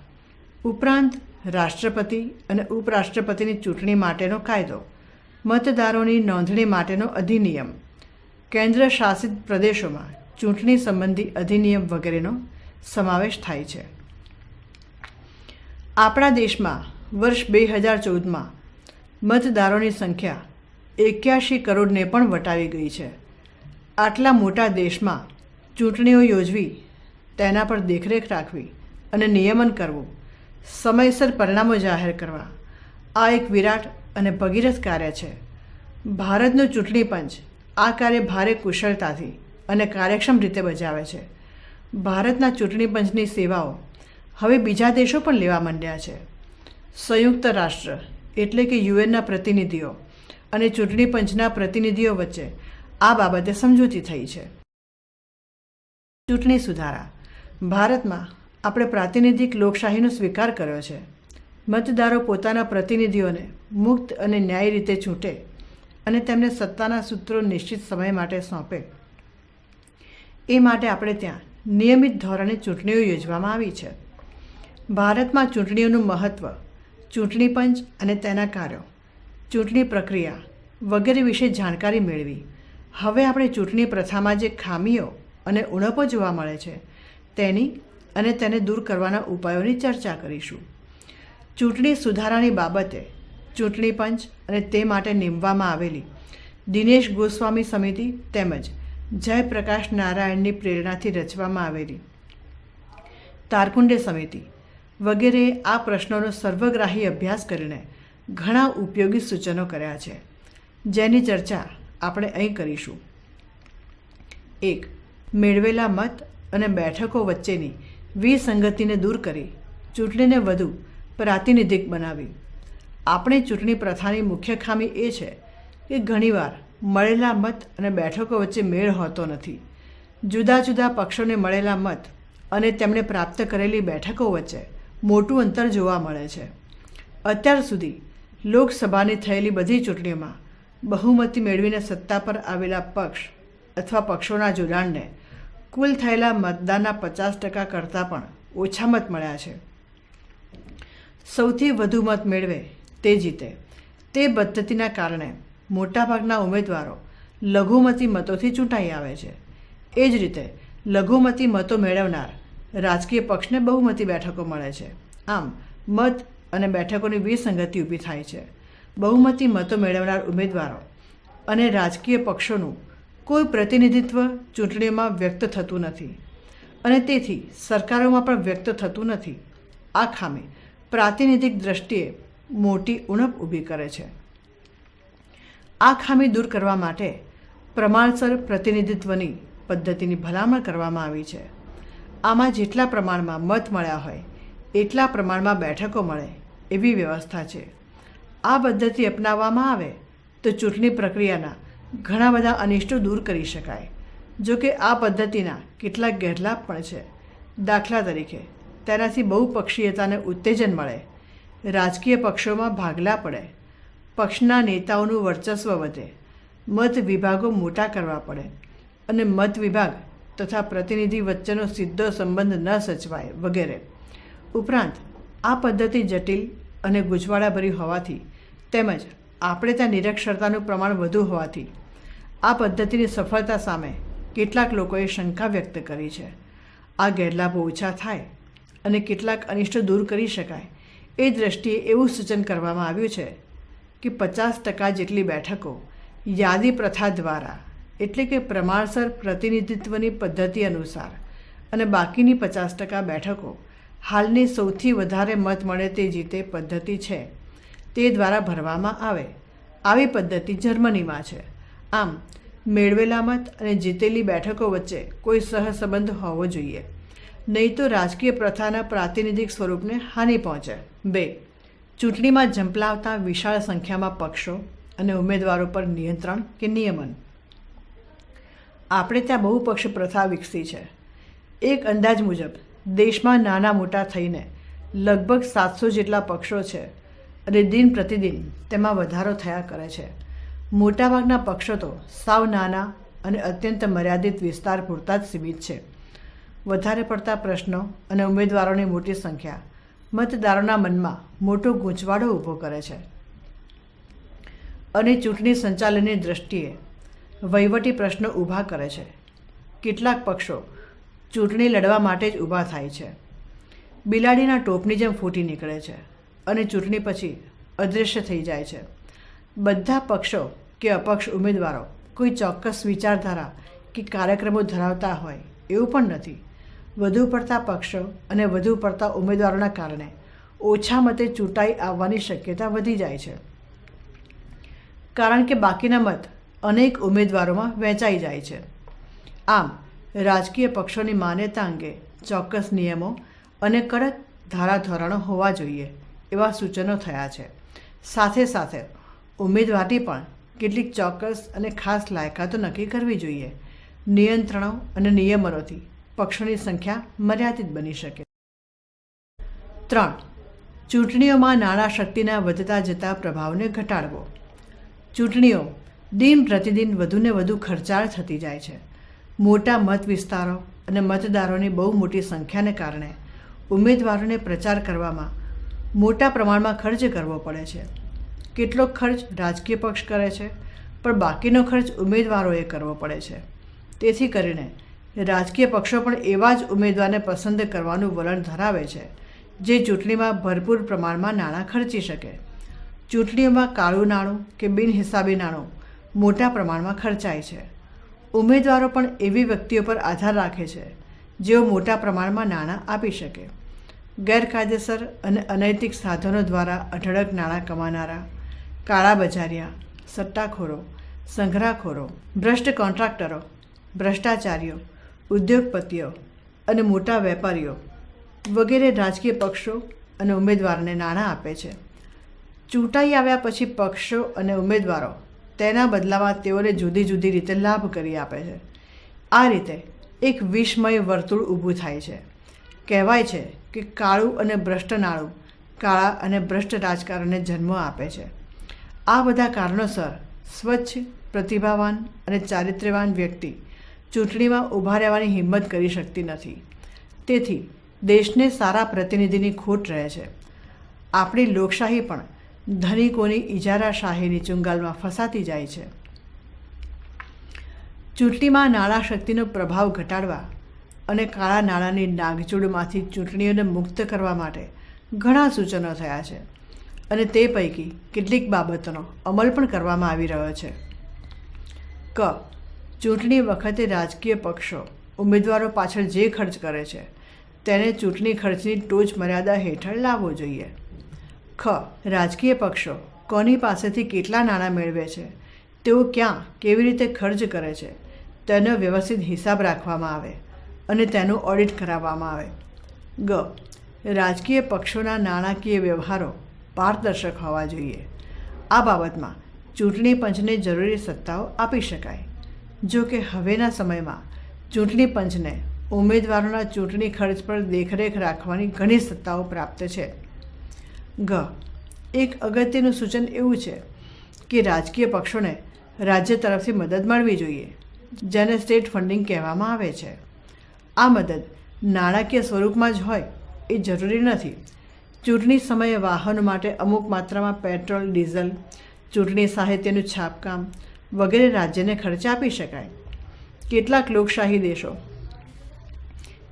Speaker 1: ઉપરાંત રાષ્ટ્રપતિ અને ઉપરાષ્ટ્રપતિની ચૂંટણી માટેનો કાયદો, મતદારોની નોંધણી માટેનો અધિનિયમ, કેન્દ્ર શાસિત પ્રદેશોમાં ચૂંટણી સંબંધી અધિનિયમ વગેરેનો સમાવેશ થાય છે. આપણા દેશમાં વર્ષ 2014માં મતદારોની સંખ્યા 81 કરોડને પણ વટાવી ગઈ છે. આટલા મોટા દેશમાં ચૂંટણીઓ યોજવી, તેના પર દેખરેખ રાખવી અને નિયમન કરવું સમયસર પરિણામો જાહેર કરવા આ એક વિરાટ અને ભગીરથ કાર્ય છે. ભારતનું ચૂંટણી પંચ આ કાર્ય ભારે કુશળતાથી અને કાર્યક્ષમ રીતે બજાવે છે. ભારતના ચૂંટણી પંચની સેવાઓ હવે બીજા દેશો પણ લેવા માંડ્યા છે. સંયુક્ત રાષ્ટ્ર એટલે કે યુએનના પ્રતિનિધિઓ અને ચૂંટણી પંચના પ્રતિનિધિઓ વચ્ચે આ બાબતે સમજૂતી થઈ છે. ચૂંટણી સુધારા. ભારતમાં આપણે પ્રાતિનિધિક લોકશાહીનો સ્વીકાર કર્યો છે. મતદારો પોતાના પ્રતિનિધિઓને મુક્ત અને ન્યાયી રીતે ચૂંટે અને તેમને સત્તાના સૂત્રો નિશ્ચિત સમય માટે સોંપે, એ માટે આપણે ત્યાં નિયમિત ધોરણે ચૂંટણીઓ યોજવામાં આવી છે. ભારતમાં ચૂંટણીઓનું મહત્ત્વ, ચૂંટણી પંચ અને તેના કાર્યો, ચૂંટણી પ્રક્રિયા વગેરે વિશે જાણકારી મેળવી હવે આપણે ચૂંટણી પ્રથામાં જે ખામીઓ અને ઉણપો જોવા મળે છે તેની અને તેને દૂર કરવાના ઉપાયોની ચર્ચા કરીશું. ચૂંટણી સુધારાની બાબતે ચૂંટણી પંચ અને તે માટે નીમવામાં આવેલી દિનેશ ગોસ્વામી સમિતિ તેમજ જયપ્રકાશ નારાયણની પ્રેરણાથી રચવામાં આવેલી તારકુંડે સમિતિ વગેરેએ આ પ્રશ્નોનો સર્વગ્રાહી અભ્યાસ કરીને ઘણા ઉપયોગી સૂચનો કર્યા છે, જેની ચર્ચા આપણે અહીં કરીશું. 1. મેળવેલા મત અને બેઠકો વચ્ચેની વિસંગતિને દૂર કરી ચૂંટણીને વધુ પ્રાતિનિધિક બનાવી. આપણી ચૂંટણી પ્રથાની મુખ્ય ખામી એ છે કે ઘણીવાર મળેલા મત અને બેઠકો વચ્ચે મેળ હોતો નથી. જુદા જુદા પક્ષોને મળેલા મત અને તેમણે પ્રાપ્ત કરેલી બેઠકો વચ્ચે મોટું અંતર જોવા મળે છે. અત્યાર સુધી લોકસભાની થયેલી બધી ચૂંટણીઓમાં બહુમતી મેળવીને સત્તા પર આવેલા પક્ષ અથવા પક્ષોના જોડાણને કુલ થયેલા મતદાનના 50% કરતાં પણ ઓછા મત મળ્યા છે. સૌથી વધુ મત મેળવે તે જીતે, તે પદ્ધતિના કારણે મોટાભાગના ઉમેદવારો લઘુમતી મતોથી ચૂંટાઈ આવે છે. એ જ રીતે લઘુમતી મતો મેળવનાર રાજકીય પક્ષને બહુમતી બેઠકો મળે છે. આમ મત અને બેઠકોની વિસંગતિ ઊભી થાય છે. બહુમતી મતો મેળવનાર ઉમેદવારો અને રાજકીય પક્ષોનું કોઈ પ્રતિનિધિત્વ ચૂંટણીઓમાં વ્યક્ત થતું નથી અને તેથી સરકારોમાં પણ વ્યક્ત થતું નથી. આ ખામી પ્રાતિનિધિક દ્રષ્ટિએ મોટી ઉણપ ઊભી કરે છે. આ ખામી દૂર કરવા માટે પ્રમાણસર પ્રતિનિધિત્વની પદ્ધતિની ભલામણ કરવામાં આવી છે. આમાં જેટલા પ્રમાણમાં મત મળ્યા હોય એટલા પ્રમાણમાં બેઠકો મળે એવી વ્યવસ્થા છે. આ પદ્ધતિ અપનાવવામાં આવે તો ચૂંટણી પ્રક્રિયાના ઘણા બધા અનિષ્ટો દૂર કરી શકાય. જો કે આ પદ્ધતિના કેટલાક ગેરલાભ પણ છે. દાખલા તરીકે તેનાથી બહુપક્ષીયતાને ઉત્તેજન મળે, રાજકીય પક્ષોમાં ભાગલા પડે, પક્ષના નેતાઓનું વર્ચસ્વ વધે, મત વિભાગો મોટા કરવા પડે અને મત વિભાગ તથા પ્રતિનિધિ વચ્ચેનો સીધો સંબંધ ન સચવાય વગેરે. ઉપરાંત આ પદ્ધતિ જટિલ અને ગૂંચવાડાભરી હોવાથી તેમજ આપણે ત્યાં નિરક્ષરતાનું પ્રમાણ વધુ હોવાથી આ પદ્ધતિની સફળતા સામે કેટલાક લોકોએ શંકા વ્યક્ત કરી છે. આ ગેરલાભો ઓછા થાય અને કેટલાક અનિષ્ટો દૂર કરી શકાય એ દ્રષ્ટિએ એવું સૂચન કરવામાં આવ્યું છે કે 50% જેટલી બેઠકો યાદી પ્રથા દ્વારા એટલે કે પ્રમાણસર પ્રતિનિધિત્વની પદ્ધતિ અનુસાર અને બાકીની 50% બેઠકો હાલની સૌથી વધારે મત મળે તે જીતે પદ્ધતિ છે તે દ્વારા ભરવામાં આવે. આવી પદ્ધતિ જર્મનીમાં છે. આમ મેળવેલા મત અને જીતેલી બેઠકો વચ્ચે કોઈ સહસંબંધ હોવો જોઈએ, નહીં તો રાજકીય પ્રથાના પ્રાતિનિધિક સ્વરૂપને હાનિ પહોંચે. 2. ચૂંટણીમાં ઝંપલાવતા વિશાળ સંખ્યામાં પક્ષો અને ઉમેદવારો પર નિયંત્રણ કે નિયમન. આપણે ત્યાં બહુપક્ષ પ્રથા વિકસી છે. એક અંદાજ મુજબ દેશમાં નાના મોટા થઈને લગભગ 700 જેટલા પક્ષો છે અને દિન પ્રતિદિન તેમાં વધારો થયા કરે છે. મોટાભાગના પક્ષો તો સાવ નાના અને અત્યંત મર્યાદિત વિસ્તાર પૂરતા જ સીમિત છે. વધારે પડતા પ્રશ્નો અને ઉમેદવારોની મોટી સંખ્યા મતદારોના મનમાં મોટો ગૂંચવાડો ઊભો કરે છે અને ચૂંટણી સંચાલનની દૃષ્ટિએ વહીવટી પ્રશ્નો ઊભા કરે છે. કેટલાક પક્ષો ચૂંટણી લડવા માટે જ ઊભા થાય છે, બિલાડીના ટોપની જેમ ફૂટી નીકળે છે અને ચૂંટણી પછી અદૃશ્ય થઈ જાય છે. બધા પક્ષો કે અપક્ષ ઉમેદવારો કોઈ ચોક્કસ વિચારધારા કે કાર્યક્રમો ધરાવતા હોય એવું પણ નથી. વધુ પડતા પક્ષો અને વધુ પડતા ઉમેદવારોના કારણે ઓછા મતે ચૂંટાઈ આવવાની શક્યતા વધી જાય છે, કારણ કે બાકીના મત અનેક ઉમેદવારોમાં વહેંચાઈ જાય છે. આમ રાજકીય પક્ષોની માન્યતા અંગે ચોક્કસ નિયમો અને કડક ધારાધોરણો હોવા જોઈએ એવા સૂચનો થયા છે. સાથે સાથે ઉમેદવારની પણ કેટલીક ચોક્કસ અને ખાસ લાયકાતો નક્કી કરવી જોઈએ. નિયંત્રણો અને નિયમનોથી પક્ષોની સંખ્યા મર્યાદિત બની શકે. 3. ચૂંટણીઓમાં નાણાં શક્તિના વધતા જતા પ્રભાવને ઘટાડવો. ચૂંટણીઓ દિન પ્રતિદિન વધુને વધુ ખર્ચાળ થતી જાય છે. મોટા મત વિસ્તારો અને મતદારોની બહુ મોટી સંખ્યાને કારણે ઉમેદવારોને પ્રચાર કરવામાં મોટા પ્રમાણમાં ખર્ચ કરવો પડે છે. કેટલોક ખર્ચ રાજકીય પક્ષ કરે છે, પણ બાકીનો ખર્ચ ઉમેદવારોએ કરવો પડે છે. તેથી કરીને રાજકીય પક્ષો પણ એવા જ ઉમેદવારને પસંદ કરવાનું વલણ ધરાવે છે જે ચૂંટણીમાં ભરપૂર પ્રમાણમાં નાણાં ખર્ચી શકે. ચૂંટણીઓમાં કાળું નાણું કે બિનહિસાબી નાણું મોટા પ્રમાણમાં ખર્ચાય છે. ઉમેદવારો પણ એવી વ્યક્તિઓ પર આધાર રાખે છે જેઓ મોટા પ્રમાણમાં નાણાં આપી શકે. ગેરકાયદેસર અને અનૈતિક સાધનો દ્વારા અઢળક નાણાં કમાનારા, કાળાબજારિયા, સટ્ટાખોરો, સંગ્રહખોરો, ભ્રષ્ટ કોન્ટ્રાક્ટરો, ભ્રષ્ટાચારીઓ, ઉદ્યોગપતિઓ અને મોટા વેપારીઓ વગેરે રાજકીય પક્ષો અને ઉમેદવારોને નાણાં આપે છે. ચૂંટાઈ આવ્યા પછી પક્ષો અને ઉમેદવારો તેના બદલામાં તેઓને જુદી જુદી રીતે લાભ કરી આપે છે. આ રીતે એક વિષમય વર્તુળ ઊભું થાય છે. કહેવાય છે કે કાળું અને ભ્રષ્ટ નાણું કાળા અને ભ્રષ્ટ રાજકારણને જન્મ આપે છે. આ બધા કારણોસર સ્વચ્છ, પ્રતિભાવાન અને ચારિત્ર્યવાન વ્યક્તિ ચૂંટણીમાં ઊભા રહેવાની હિંમત કરી શકતી નથી. તેથી દેશને સારા પ્રતિનિધિની ખોટ રહે છે. આપણી લોકશાહી પણ ધનિકોની ઇજારાશાહીની ચુંગાલમાં ફસાતી જાય છે. ચૂંટણીમાં નાણાં શક્તિનો પ્રભાવ ઘટાડવા અને કાળા નાણાંની નાગજોડમાંથી ચૂંટણીઓને મુક્ત કરવા માટે ઘણા સૂચનો થયા છે અને તે પૈકી કેટલીક બાબતોનો અમલ પણ કરવામાં આવી રહ્યો છે. ક. ચૂંટણી વખતે રાજકીય પક્ષો ઉમેદવારો પાછળ જે ખર્ચ કરે છે તેને ચૂંટણી ખર્ચની ટોચ મર્યાદા હેઠળ લાવવો જોઈએ. ખ. રાજકીય પક્ષો કોની પાસેથી કેટલા નાણાં મેળવે છે, તેઓ ક્યાં કેવી રીતે ખર્ચ કરે છે તેનો વ્યવસ્થિત હિસાબ રાખવામાં આવે અને તેનું ઓડિટ કરાવવામાં આવે. ગ. રાજકીય પક્ષોના નાણાકીય વ્યવહારો પારદર્શક હોવા જોઈએ. આ બાબતમાં ચૂંટણી પંચને જરૂરી સત્તાઓ આપી શકાય. જો કે હવેના સમયમાં ચૂંટણી પંચને ઉમેદવારોના ચૂંટણી ખર્ચ પર દેખરેખ રાખવાની ઘણી સત્તાઓ પ્રાપ્ત છે. ગ. એક અગત્યનું સૂચન એવું છે કે રાજકીય પક્ષોને રાજ્ય તરફથી મદદ મળવી જોઈએ, જેને સ્ટેટ ફંડિંગ કહેવામાં આવે છે. આ મદદ નાણાકીય સ્વરૂપમાં જ હોય એ જરૂરી નથી. ચૂંટણી સમયે વાહનો માટે અમુક માત્રામાં પેટ્રોલ, ડીઝલ, ચૂંટણી સાહિત્યનું છાપકામ વગેરે રાજ્યને ખર્ચ આપી શકાય. કેટલાક લોકશાહી દેશો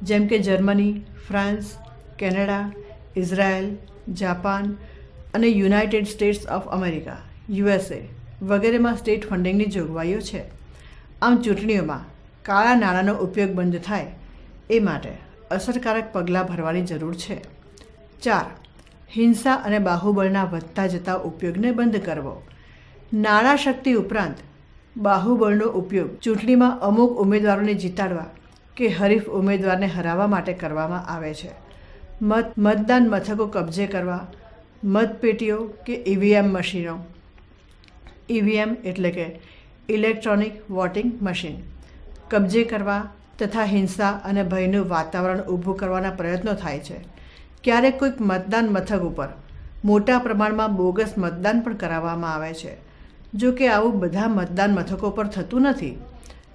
Speaker 1: જેમ કે Germany, France, Canada, Israel, Japan અને United States of America USA વગેરેમાં સ્ટેટ ફંડિંગની જોગવાઈઓ છે. આમ ચૂંટણીઓમાં કાળા નાણાંનો ઉપયોગ બંધ થાય એ માટે અસરકારક પગલાં ભરવાની જરૂર છે. 4. હિંસા અને બાહુબળના વધતા જતા ઉપયોગને બંધ કરવો. નાણાં શક્તિ ઉપરાંત બાહુબળનો ઉપયોગ ચૂંટણીમાં અમુક ઉમેદવારોને જીતાડવા કે હરીફ ઉમેદવારને હરાવવા માટે કરવામાં આવે છે. મતદાન મથકો કબજે કરવા, મતપેટીઓ કે EVM મશીનો, EVM એટલે કે ઇલેક્ટ્રોનિક વોટિંગ મશીન કબજે કરવા તથા હિંસા અને ભયનું વાતાવરણ ઊભું કરવાના પ્રયત્નો થાય છે. ક્યારેક કોઈક મતદાન મથક ઉપર મોટા પ્રમાણમાં બોગસ મતદાન પણ કરાવવામાં આવે છે. જો કે આવું બધા મતદાન મથકો પર થતું નથી.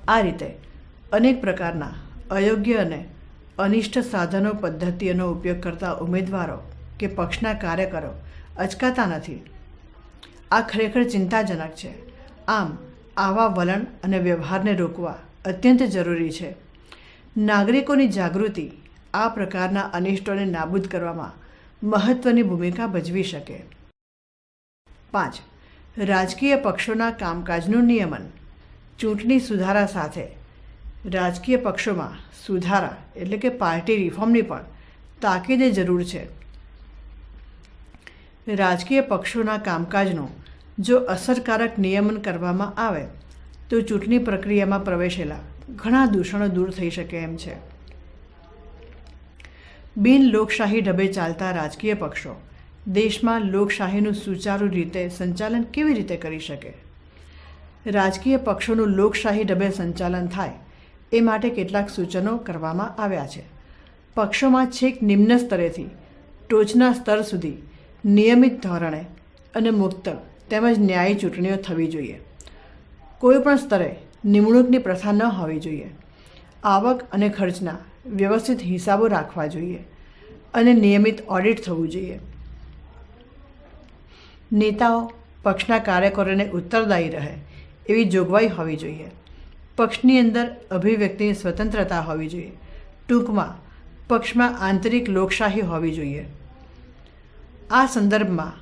Speaker 1: આ રીતે અનેક પ્રકારના અયોગ્ય અને અનિષ્ટ સાધનો પદ્ધતિઓનો ઉપયોગ કરતા ઉમેદવારો કે પક્ષના કાર્યકરો અચકાતા નથી. આ ખરેખર ચિંતાજનક છે. આમ આવા વલણ અને વ્યવહારને રોકવા અત્યંત જરૂરી છે. નાગરિકોની જાગૃતિ આ પ્રકારના અનિષ્ટોને નાબૂદ કરવામાં મહત્ત્વની ભૂમિકા ભજવી શકે. 5. રાજકીય પક્ષોના કામકાજનું નિયમન. ચૂંટણી સુધારા સાથે રાજકીય પક્ષોમાં સુધારા એટલે કે પાર્ટી રિફોર્મની પણ તાકીદે જરૂર છે. રાજકીય પક્ષોના કામકાજનું જો અસરકારક નિયમન કરવામાં આવે તો ચૂંટણી પ્રક્રિયામાં પ્રવેશેલા ઘણા દૂષણો દૂર થઈ શકે એમ છે. બિન લોકશાહી ઢબે ચાલતા રાજકીય પક્ષો દેશમાં લોકશાહીનું સુચારુ રીતે સંચાલન કેવી રીતે કરી શકે? રાજકીય પક્ષોનું લોકશાહી ઢબે સંચાલન થાય એ માટે કેટલાક સૂચનો કરવામાં આવ્યા છે. પક્ષોમાં છેક નિમ્ન સ્તરેથી ટોચના સ્તર સુધી નિયમિત ધોરણે અને મુક્ત તેમજ ન્યાયી ચૂંટણીઓ થવી જોઈએ. કોઈપણ સ્તરે નિમણૂકની પ્રથા ન હોવી જોઈએ. આવક અને ખર્ચના વ્યવસ્થિત હિસાબો રાખવા જોઈએ અને નિયમિત ઓડિટ થવું જોઈએ. નેતાઓ પક્ષના કાર્યકરોને ઉત્તરદાયી રહે એવી જોગવાઈ હોવી જોઈએ. પક્ષની અંદર અભિવ્યક્તિની સ્વતંત્રતા હોવી જોઈએ. ટૂંકમાં પક્ષમાં આંતરિક લોકશાહી હોવી જોઈએ. આ સંદર્ભમાં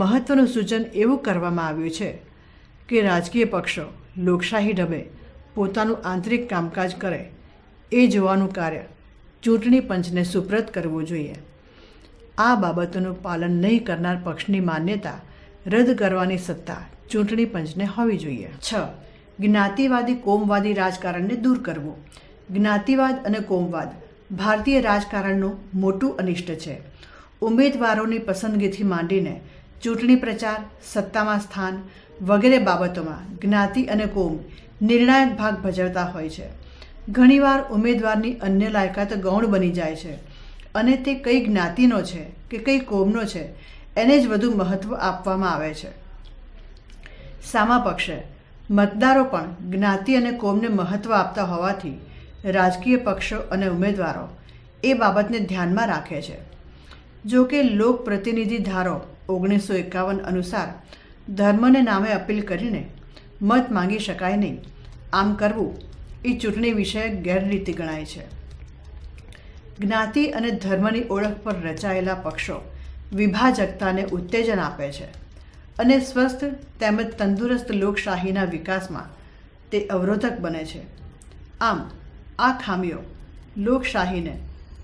Speaker 1: મહત્ત્વનું સૂચન એવું કરવામાં આવ્યું છે કે રાજકીય પક્ષો લોકશાહી ઢબે પોતાનું આંતરિક કામકાજ કરે એ જોવાનું કાર્ય ચૂંટણી પંચને સુપ્રત કરવું જોઈએ. આ બાબતોનું પાલન નહીં કરનાર પક્ષની માન્યતા રદ કરવાની સત્તા ચૂંટણી પંચને હોવી જોઈએ. 6. જ્ઞાતિવાદી કોમવાદી રાજકારણને દૂર કરવું. જ્ઞાતિવાદ અને કોમવાદ ભારતીય રાજકારણનું મોટું અનિષ્ટ છે. ઉમેદવારોની પસંદગીથી માંડીને ચૂંટણી પ્રચાર, સત્તામાં સ્થાન વગેરે બાબતોમાં જ્ઞાતિ અને કોમ નિર્ણાયક ભાગ ભજવતા હોય છે. ઘણીવાર ઉમેદવારની અન્ય લાયકાત ગૌણ બની જાય છે અને તે કઈ જ્ઞાતિનો છે કે કઈ કોમનો છે એને જ વધુ મહત્ત્વ આપવામાં આવે છે. સામા પક્ષે મતદારો પણ જ્ઞાતિ અને કોમને મહત્ત્વ આપતા હોવાથી રાજકીય પક્ષો અને ઉમેદવારો એ બાબતને ધ્યાનમાં રાખે છે. જો કે લોક પ્રતિનિધિ ધારો 1951 અનુસાર ધર્મને નામે અપીલ કરીને મત માંગી શકાય નહીં. આમ કરવું એ ચૂંટણી વિષયક ગેરરીતિ ગણાય છે. જ્ઞાતિ અને ધર્મની ઓળખ પર રચાયેલા પક્ષો વિભાજકતાને ઉત્તેજન આપે છે અને સ્વસ્થ તેમજ તંદુરસ્ત લોકશાહીના વિકાસમાં તે અવરોધક બને છે. આમ આ ખામીઓ લોકશાહીને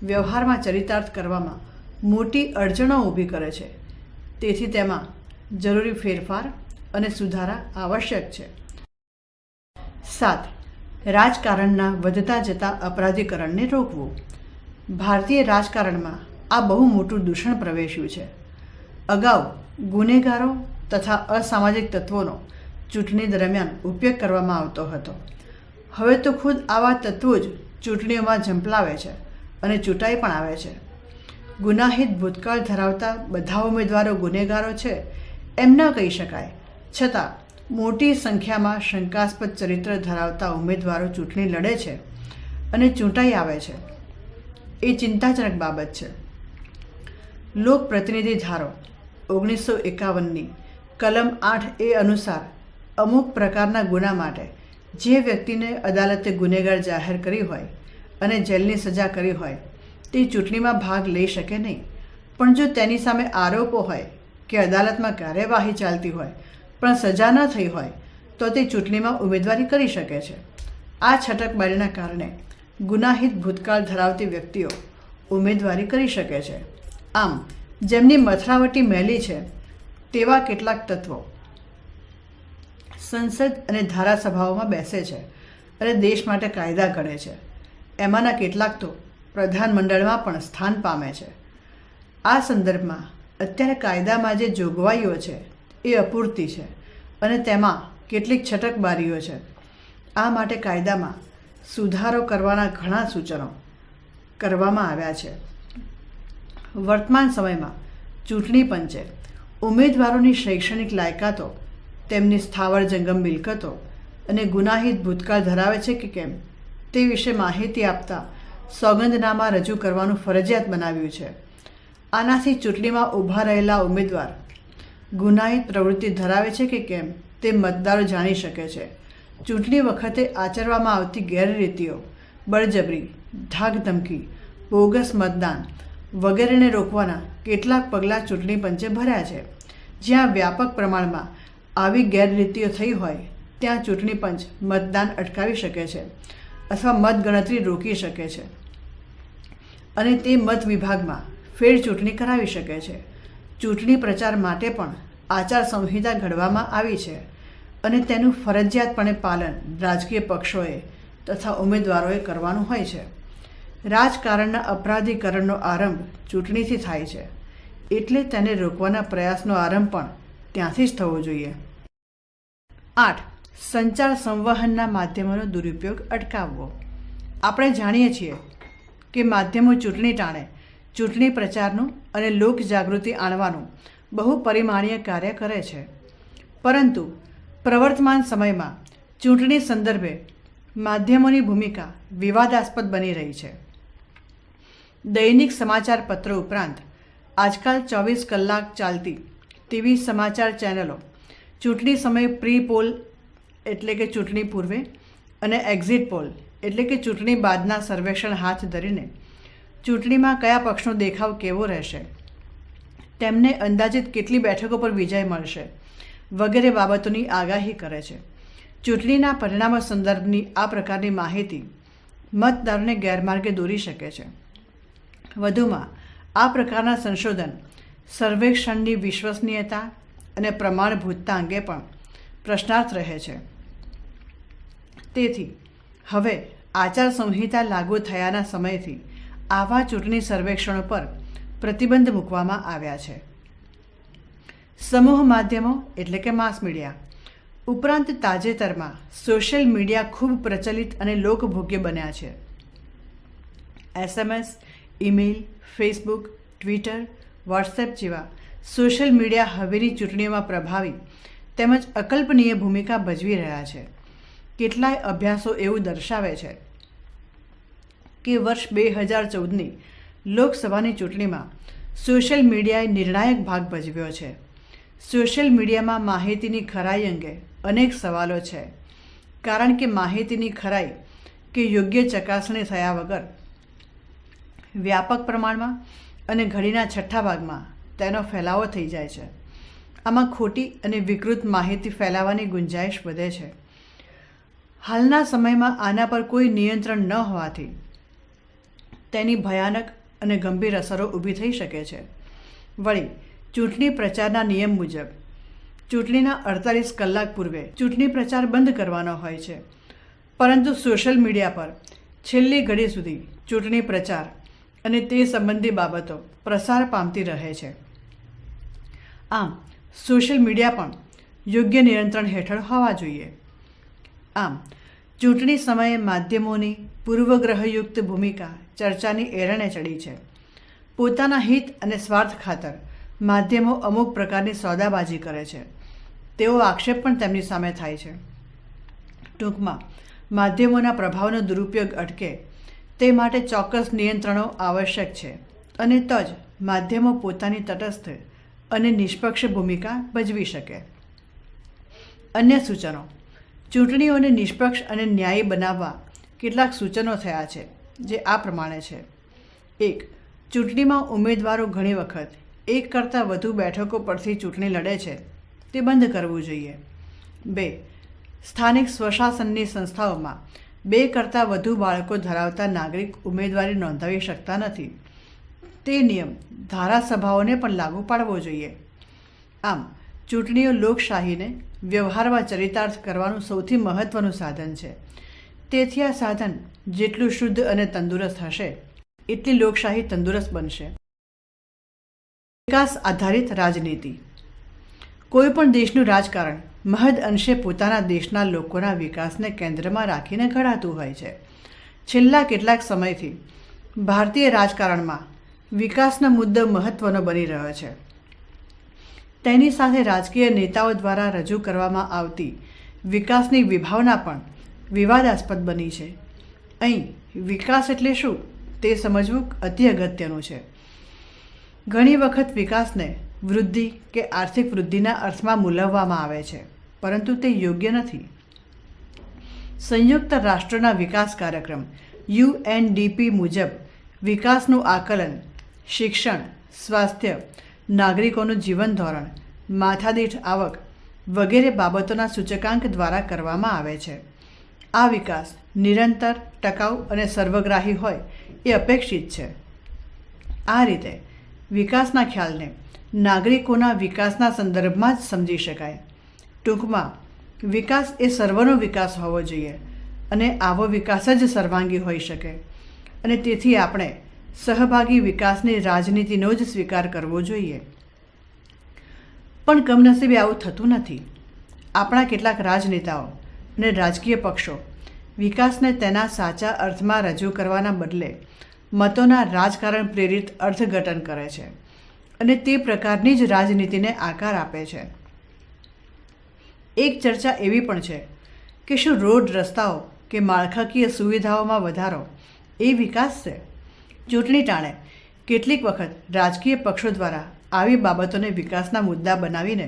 Speaker 1: વ્યવહારમાં ચરિતાર્થ કરવામાં મોટી અડચણો ઊભી કરે છે. તેથી તેમાં જરૂરી ફેરફાર અને સુધારા આવશ્યક છે. 7. રાજકારણના વધતા જતા અપરાધીકરણને રોકવું. ભારતીય રાજકારણમાં આ બહુ મોટું દૂષણ પ્રવેશ્યું છે. અગાઉ ગુનેગારો તથા અસામાજિક તત્વોનો ચૂંટણી દરમિયાન ઉપયોગ કરવામાં આવતો હતો. હવે તો ખુદ આવા તત્વો જ ચૂંટણીઓમાં ઝંપલાવે છે અને ચૂંટાઈ પણ આવે છે. ગુનાહિત ભૂતકાળ ધરાવતા બધા ઉમેદવારો ગુનેગારો છે એમ ન કહી શકાય, છતાં મોટી સંખ્યામાં શંકાસ્પદ ચરિત્ર ધરાવતા ઉમેદવારો ચૂંટણી લડે છે અને ચૂંટાઈ આવે છે. એ ચિંતાજનક બાબત છે. લોક પ્રતિનિધિ ધારો 1951ની કલમ 8A અનુસાર અમુક પ્રકારના ગુના માટે જે વ્યક્તિને અદાલતે ગુનેગાર જાહેર કરી હોય અને જેલની સજા કરી હોય તે ચૂંટણીમાં ભાગ લઈ શકે નહીં. પણ જો તેની સામે આરોપો હોય કે અદાલતમાં કાર્યવાહી ચાલતી હોય પણ સજા ન થઈ હોય તો તે ચૂંટણીમાં ઉમેદવારી કરી શકે છે. આ છટકબારીના કારણે ગુનાહિત ભૂતકાળ ધરાવતી વ્યક્તિઓ ઉમેદવારી કરી શકે છે. આમ જેમની મથરાવટી મેલી છે તેવા કેટલાક તત્વો સંસદ અને ધારાસભાઓમાં બેસે છે અને દેશ માટે કાયદા ઘડે છે. એમાંના કેટલાક તો પ્રધાનમંડળમાં પણ સ્થાન પામે છે. આ સંદર્ભમાં અત્યારે કાયદામાં જે જોગવાઈઓ છે એ અપૂરતી છે અને તેમાં કેટલીક છટકબારીઓ છે. આ માટે કાયદામાં સુધારો કરવાના ઘણા સૂચનો કરવામાં આવ્યા છે. વર્તમાન સમયમાં ચૂંટણી પંચે ઉમેદવારોની શૈક્ષણિક લાયકાતો, તેમની સ્થાવર જંગમ મિલકતો અને ગુનાહિત ભૂતકાળ ધરાવે છે કે કેમ તે વિશે માહિતી આપતા સોગંદનામા રજૂ કરવાનું ફરજિયાત બનાવ્યું છે. આનાથી ચૂંટણીમાં ઊભા રહેલા ઉમેદવાર ગુનાહિત પ્રવૃત્તિ ધરાવે છે કે કેમ તે મતદારો જાણી શકે છે. ચૂંટણી વખતે આચરવામાં આવતી ગેરરીતિઓ, બળજબરી, ધાકધમકી, બોગસ મતદાન વગેરેને રોકવાના કેટલાક પગલાં ચૂંટણી પંચે ભર્યા છે. જ્યાં વ્યાપક પ્રમાણમાં આવી ગેરરીતિઓ થઈ હોય ત્યાં ચૂંટણી પંચ મતદાન અટકાવી શકે છે અથવા મતગણતરી રોકી શકે છે અને તે મત વિભાગમાં ફેર ચૂંટણી કરાવી શકે છે. ચૂંટણી પ્રચાર માટે પણ આચાર સંહિતા ઘડવામાં આવી છે અને તેનું ફરજિયાતપણે પાલન રાજકીય પક્ષોએ તથા ઉમેદવારોએ કરવાનું હોય છે. રાજકારણના અપરાધીકરણનો આરંભ ચૂંટણીથી થાય છે, એટલે તેને રોકવાના પ્રયાસનો આરંભ પણ ત્યાંથી જ થવો જોઈએ. 8. સંચાર સંવહનના માધ્યમોનો દુરુપયોગ અટકાવવો. આપણે જાણીએ છીએ કે માધ્યમો ચૂંટણી ટાણે ચૂંટણી પ્રચારનું અને લોક જાગૃતિ આણવાનું બહુપરિમાણીય કાર્ય કરે છે, પરંતુ પ્રવર્તમાન સમયમાં ચૂંટણી સંદર્ભે માધ્યમોની ભૂમિકા વિવાદાસ્પદ બની રહી છે. દૈનિક સમાચાર પત્રો ઉપરાંત આજકાલ 24 કલાક ચાલતી ટીવી સમાચાર ચેનલો ચૂંટણી સમયે પ્રી પોલ એટલે કે ચૂંટણી પૂર્વે અને એક્ઝિટ પોલ એટલે કે ચૂંટણી બાદના સર્વેક્ષણ હાથ ધરીને ચૂંટણીમાં કયા પક્ષનો દેખાવ કેવો રહેશે, તેમને અંદાજિત કેટલી બેઠકો પર વિજય મળશે વગેરે બાબતોની આગાહી કરે છે. ચૂંટણીના પરિણામો સંદર્ભની આ પ્રકારની માહિતી મતદારોને ગેરમાર્ગે દોરી શકે છે. વધુમાં આ પ્રકારના સંશોધન સર્વેક્ષણની વિશ્વસનીયતા અને પ્રમાણભૂતતા અંગે પણ પ્રશ્નાર્થ રહે છે. તેથી હવે આચાર સંહિતા લાગુ થયાના સમયથી આવા ચૂંટણી સર્વેક્ષણો પર પ્રતિબંધ મૂકવામાં આવ્યા છે. સમૂહ માધ્યમો એટલે કે માસ મીડિયા ઉપરાંત તાજેતરમાં સોશિયલ મીડિયા ખૂબ પ્રચલિત અને લોકભોગ્ય બન્યા છે. SMS, email, Facebook, Twitter, WhatsApp જેવા સોશિયલ મીડિયા હવેની ચૂંટણીઓમાં પ્રભાવી તેમજ અકલ્પનીય ભૂમિકા ભજવી રહ્યા છે. કેટલાય અભ્યાસો એવું દર્શાવે છે કે વર્ષ 2014ની લોકસભાની ચૂંટણીમાં સોશિયલ મીડિયાએ નિર્ણાયક ભાગ ભજવ્યો છે. સોશિયલ મીડિયામાં માહિતીની ખરાઈ અંગે અનેક સવાલો છે, કારણ કે માહિતીની ખરાઈ કે યોગ્ય ચકાસણી થયા વગર વ્યાપક પ્રમાણમાં અને ઘડીના છઠ્ઠા ભાગમાં તેનો ફેલાવો થઈ જાય છે. આમાં ખોટી અને વિકૃત માહિતી ફેલાવાની ગુંજાઈશ વધે છે. હાલના સમયમાં આના પર કોઈ નિયંત્રણ ન હોવાથી તેની ભયાનક અને ગંભીર અસરો ઊભી થઈ શકે છે. વળી ચૂંટણી પ્રચારના નિયમ મુજબ ચૂંટણીના 48 કલાક પૂર્વે ચૂંટણી પ્રચાર બંધ કરવાનો હોય છે, પરંતુ સોશિયલ મીડિયા પર છેલ્લી ઘડી સુધી ચૂંટણી પ્રચાર અને તે સંબંધી બાબતો પ્રસાર પામતી રહે છે. આમ સોશિયલ મીડિયા પણ યોગ્ય નિયંત્રણ હેઠળ હોવા જોઈએ. આમ ચૂંટણી સમયે માધ્યમોની પૂર્વગ્રહયુક્ત ભૂમિકા ચર્ચાની એરણે ચડી છે. પોતાના હિત અને સ્વાર્થ ખાતર માધ્યમો અમુક પ્રકારની સોદાબાજી કરે છે, તેવો આક્ષેપ પણ તેમની સામે થાય છે. ટૂંકમાં માધ્યમોના પ્રભાવનો દુરુપયોગ અટકે તે માટે ચોક્કસ નિયંત્રણો આવશ્યક છે, અને તો જ માધ્યમો પોતાની તટસ્થ અને નિષ્પક્ષ ભૂમિકા ભજવી શકે. અન્ય સૂચનો. ચૂંટણીઓને નિષ્પક્ષ અને ન્યાયી બનાવવા કેટલાક સૂચનો થયા છે, જે આ પ્રમાણે છે. 1. ચૂંટણીમાં ઉમેદવારો ઘણી વખત એક કરતાં વધુ બેઠકો પરથી ચૂંટણી લડે છે, તે બંધ કરવું જોઈએ. 2. સ્થાનિક સ્વશાસનની સંસ્થાઓમાં 2 કરતાં વધુ બાળકો ધરાવતા નાગરિક ઉમેદવારી નોંધાવી શકતા નથી. તે નિયમ ધારાસભાઓને પણ લાગુ પાડવો જોઈએ. આમ ચૂંટણીઓ લોકશાહીને વ્યવહારમાં ચરિતાર્થ કરવાનું સૌથી મહત્ત્વનું સાધન છે. તેથી આ સાધન જેટલું શુદ્ધ અને તંદુરસ્ત હશે એટલી લોકશાહી તંદુરસ્ત બનશે. વિકાસ આધારિત રાજનીતિ. કોઈ પણ દેશનું રાજકારણ મહદ અંશે પોતાના દેશના લોકોના વિકાસને કેન્દ્રમાં રાખીને ઘડાતું હોય છે. છેલ્લા કેટલાક સમયથી ભારતીય રાજકારણમાં વિકાસનો મુદ્દો મહત્ત્વનો બની રહ્યો છે. તેની સાથે રાજકીય નેતાઓ દ્વારા રજૂ કરવામાં આવતી વિકાસની વિભાવના પણ વિવાદાસ્પદ બની છે. અહીં વિકાસ એટલે શું તે સમજવું અતિ અગત્યનું છે. ઘણી વખત વિકાસને વૃદ્ધિ કે આર્થિક વૃદ્ધિના અર્થમાં મૂલવવામાં આવે છે, પરંતુ તે યોગ્ય નથી. સંયુક્ત રાષ્ટ્રોના વિકાસ કાર્યક્રમ UNDP મુજબ વિકાસનું આકલન શિક્ષણ, સ્વાસ્થ્ય, નાગરિકોનું જીવન ધોરણ, માથાદીઠ આવક વગેરે બાબતોના સૂચકાંક દ્વારા કરવામાં આવે છે. આ વિકાસ નિરંતર, ટકાઉ અને સર્વગ્રાહી હોય એ અપેક્ષિત છે. આ રીતે વિકાસના ખ્યાલને નાગરિકોના વિકાસના સંદર્ભમાં જ સમજી શકાય. ટૂંકમાં, વિકાસ એ સર્વનો વિકાસ હોવો જોઈએ અને આવો વિકાસ જ સર્વાંગી હોઈ શકે. અને તેથી આપણે સહભાગી વિકાસની રાજનીતિનો જ સ્વીકાર કરવો જોઈએ. પણ કમનસીબે આવું થતું નથી. આપણા કેટલાક રાજનેતાઓ અને રાજકીય પક્ષો વિકાસને તેના સાચા અર્થમાં રજૂ કરવાના બદલે મતોના રાજકારણ પ્રેરિત અર્થઘટન કરે છે અને તે પ્રકારની જ રાજનીતિને આકાર આપે છે. એક ચર્ચા એવી પણ છે કે શું રોડ, રસ્તાઓ કે માળખાકીય સુવિધાઓમાં વધારો એ વિકાસ છે? ચૂંટણી ટાણે કેટલીક વખત રાજકીય પક્ષો દ્વારા આવી બાબતોને વિકાસના મુદ્દા બનાવીને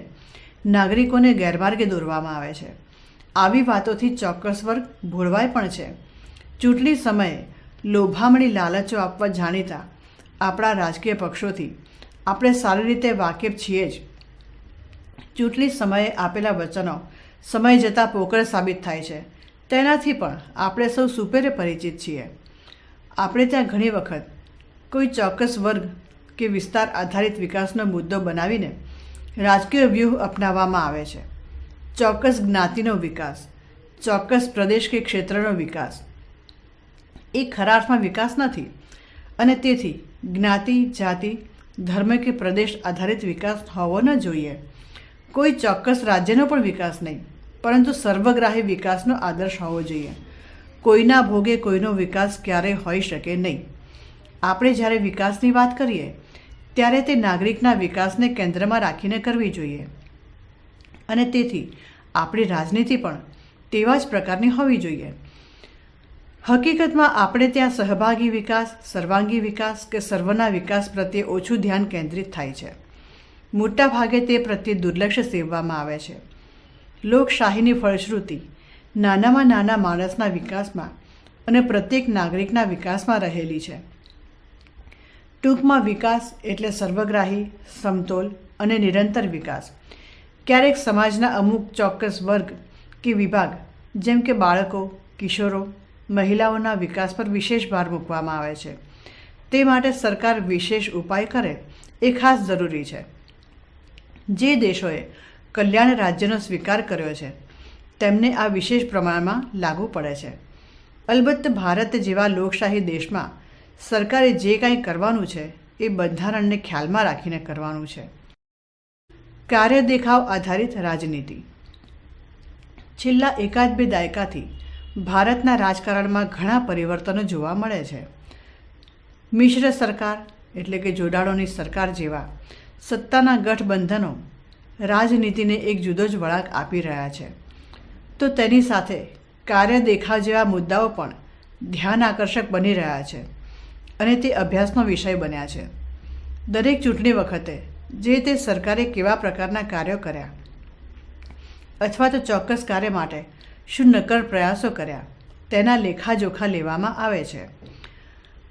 Speaker 1: નાગરિકોને ગેરમાર્ગે દોરવામાં આવે છે. આવી વાતોથી ચોક્કસ વર્ગ ભોળવાય પણ છે. ચૂંટણી સમયે લોભામણી લાલચો આપવા જાણીતા આપણા રાજકીય પક્ષોથી આપણે સારી રીતે વાકેફ છીએ જ. ચૂંટણી સમયે આપેલા વચનો સમય જતાં પોકળ સાબિત થાય છે, તેનાથી પણ આપણે સૌ સુપેરે પરિચિત છીએ. આપણે ત્યાં ઘણી વખત કોઈ ચોક્કસ વર્ગ કે વિસ્તાર આધારિત વિકાસનો મુદ્દો બનાવીને રાજકીય વ્યૂહ અપનાવવામાં આવે છે. ચોક્કસ જ્ઞાતિનો વિકાસ, ચોક્કસ પ્રદેશ કે ક્ષેત્રનો વિકાસ એ ખરા અર્થમાં વિકાસ નથી અને તેથી જ્ઞાતિ, જાતિ, ધર્મ કે પ્રદેશ આધારિત વિકાસ હોવો ન જોઈએ. કોઈ ચોક્કસ રાજ્યનો પણ વિકાસ નહીં, પરંતુ સર્વગ્રાહી વિકાસનો આદર્શ હોવો જોઈએ. કોઈના ભોગે કોઈનો વિકાસ ક્યારેય હોઈ શકે નહીં. આપણે જ્યારે વિકાસની વાત કરીએ ત્યારે તે નાગરિકના વિકાસને કેન્દ્રમાં રાખીને કરવી જોઈએ અને તેથી આપણી રાજનીતિ પણ તેવા જ પ્રકારની હોવી જોઈએ. હકીકતમાં આપણે ત્યાં સહભાગી વિકાસ, સર્વાંગી વિકાસ કે સર્વના વિકાસ પ્રત્યે ઓછું ધ્યાન કેન્દ્રિત થાય છે. મોટા ભાગે તે પ્રત્યે દુર્લક્ષ્ય સેવવામાં આવે છે. લોકશાહીની ફળશ્રુતિ નાનામાં નાના માણસના વિકાસમાં અને પ્રત્યેક નાગરિકના વિકાસમાં રહેલી છે. ટૂંકમાં વિકાસ એટલે સર્વગ્રાહી, સમતોલ અને નિરંતર વિકાસ. ક્યારેક સમાજના અમુક ચોક્કસ વર્ગ કે વિભાગ જેમ કે બાળકો, કિશોરો, મહિલાઓના વિકાસ પર વિશેષ ભાર મૂકવામાં આવે છે. તે માટે સરકાર વિશેષ ઉપાય કરે એ ખાસ જરૂરી છે. જે દેશોએ કલ્યાણ રાજ્યનો સ્વીકાર કર્યો છે તેમને આ વિશેષ પ્રમાણમાં લાગુ પડે છે. અલબત્ત ભારત જેવા લોકશાહી દેશમાં સરકારે જે કાંઈ કરવાનું છે એ બંધારણને ખ્યાલમાં રાખીને કરવાનું છે. કાર્ય દેખાવ આધારિત રાજનીતિ. છેલ્લા એકાદ બે દાયકાથી ભારતના રાજકારણમાં ઘણા પરિવર્તનો જોવા મળે છે. મિશ્ર સરકાર એટલે કે જોડાણોની સરકાર જેવા સત્તાના ગઠબંધનો રાજનીતિને એક જુદો જ વળાંક આપી રહ્યા છે, તો તેની સાથે કાર્ય દેખાવ જેવા મુદ્દાઓ પણ ધ્યાન આકર્ષક બની રહ્યા છે અને તે અભ્યાસનો વિષય બન્યા છે. દરેક ચૂંટણી વખતે જે તે સરકારે કેવા પ્રકારના કાર્યો કર્યા અથવા તો ચોક્કસ કાર્ય માટે શું નક્કર પ્રયાસો કર્યા તેના લેખાજોખા લેવામાં આવે છે.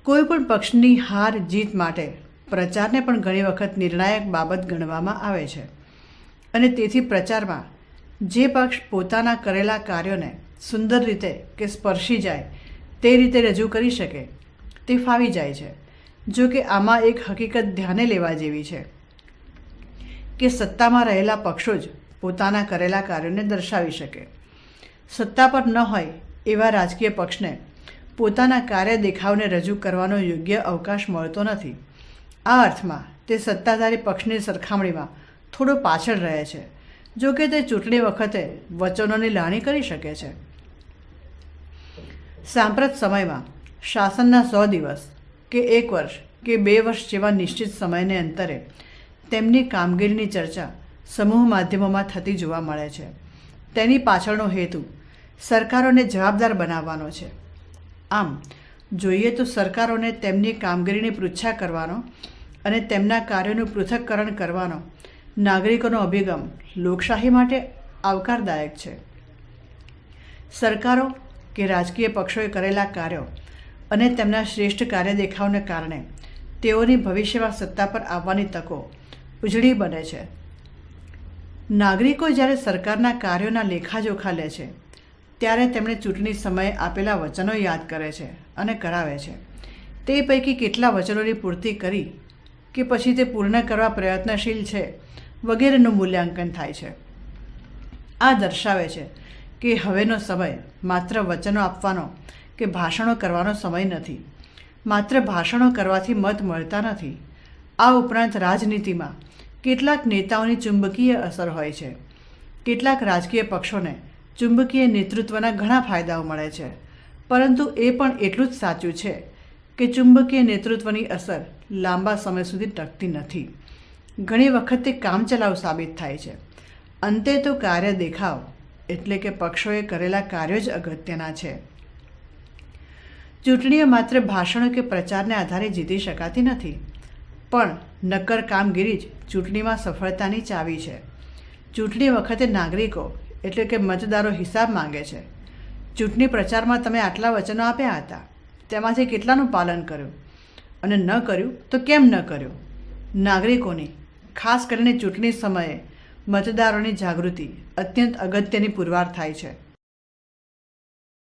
Speaker 1: કોઈ પણ પક્ષની હાર જીત માટે પ્રચારને પણ ઘણી વખત નિર્ણાયક બાબત ગણવામાં આવે છે અને તેથી પ્રચારમાં જે પક્ષ પોતાના કરેલા કાર્યોને સુંદર રીતે કે સ્પર્શી જાય તે રીતે રજૂ કરી શકે તે ફાવી જાય છે. જો કે આમાં એક હકીકત ધ્યાને લેવા જેવી છે કે સત્તામાં રહેલા પક્ષો જ પોતાના કરેલા કાર્યોને દર્શાવી શકે. સત્તા પર ન હોય એવા રાજકીય પક્ષને પોતાના કાર્ય દેખાવને રજૂ કરવાનો યોગ્ય અવકાશ મળતો નથી. આ અર્થમાં તે સત્તાધારી પક્ષની સરખામણીમાં થોડો પાછળ રહે છે. જો કે તે ચૂંટણી વખતે વચનોની લાણી કરી શકે છે. સાંપ્રત સમયમાં શાસનના 100 દિવસ કે 1 વર્ષ કે 2 વર્ષ જેવા નિશ્ચિત સમયને અંતરે તેમની કામગીરીની ચર્ચા સમૂહ માધ્યમોમાં થતી જોવા મળે છે. તેની પાછળનો હેતુ સરકારોને જવાબદાર બનાવવાનો છે. આમ જોઈએ તો સરકારોને તેમની કામગીરીની પૃચ્છા કરવાનો અને તેમના કાર્યોનું પૃથક્કરણ કરવાનો નાગરિકોનો અભિગમ લોકશાહી માટે આવકારદાયક છે. સરકારો કે રાજકીય પક્ષોએ કરેલા કાર્યો અને તેમના શ્રેષ્ઠ કાર્ય દેખાવને કારણે તેઓની ભવિષ્યમાં સત્તા પર આવવાની તકો ઉજળી બને છે. નાગરિકો જ્યારે સરકારના કાર્યોના લેખાજોખા લે છે ત્યારે તેમણે ચૂંટણી સમયે આપેલા વચનો યાદ કરે છે અને કરાવે છે. તે પૈકી કેટલા વચનોની પૂર્તિ કરી કે પછી તે પૂર્ણ કરવા પ્રયત્નશીલ છે વગેરેનું મૂલ્યાંકન થાય છે. આ દર્શાવે છે કે હવેનો સમય માત્ર વચનો આપવાનો કે ભાષણો કરવાનો સમય નથી. માત્ર ભાષણો કરવાથી મત મળતા નથી. આ ઉપરાંત રાજનીતિમાં કેટલાક નેતાઓની ચુંબકીય અસર હોય છે. કેટલાક રાજકીય પક્ષોને ચુંબકીય નેતૃત્વના ઘણા ફાયદાઓ મળે છે, પરંતુ એ પણ એટલું જ સાચું છે કે ચુંબકીય નેતૃત્વની અસર લાંબા સમય સુધી ટકતી નથી. ઘણી વખત તે કામચલાઉ સાબિત થાય છે. અંતે તો કાર્ય દેખાવ એટલે કે પક્ષોએ કરેલા કાર્યો જ અગત્યના છે. ચૂંટણીઓ માત્ર ભાષણો કે પ્રચારને આધારે જીતી શકાતી નથી, પણ નક્કર કામગીરી જ ચૂંટણીમાં સફળતાની ચાવી છે. ચૂંટણી વખતે નાગરિકો એટલે કે મતદારો હિસાબ માંગે છે. ચૂંટણી પ્રચારમાં તમે આટલા વચનો આપ્યા હતા, તેમાંથી કેટલાનું પાલન કર્યું અને ન કર્યું તો કેમ ન કર્યું? નાગરિકોની, ખાસ કરીને ચૂંટણી સમયે મતદારોની જાગૃતિ અત્યંત અગત્યની પુરવાર થાય છે.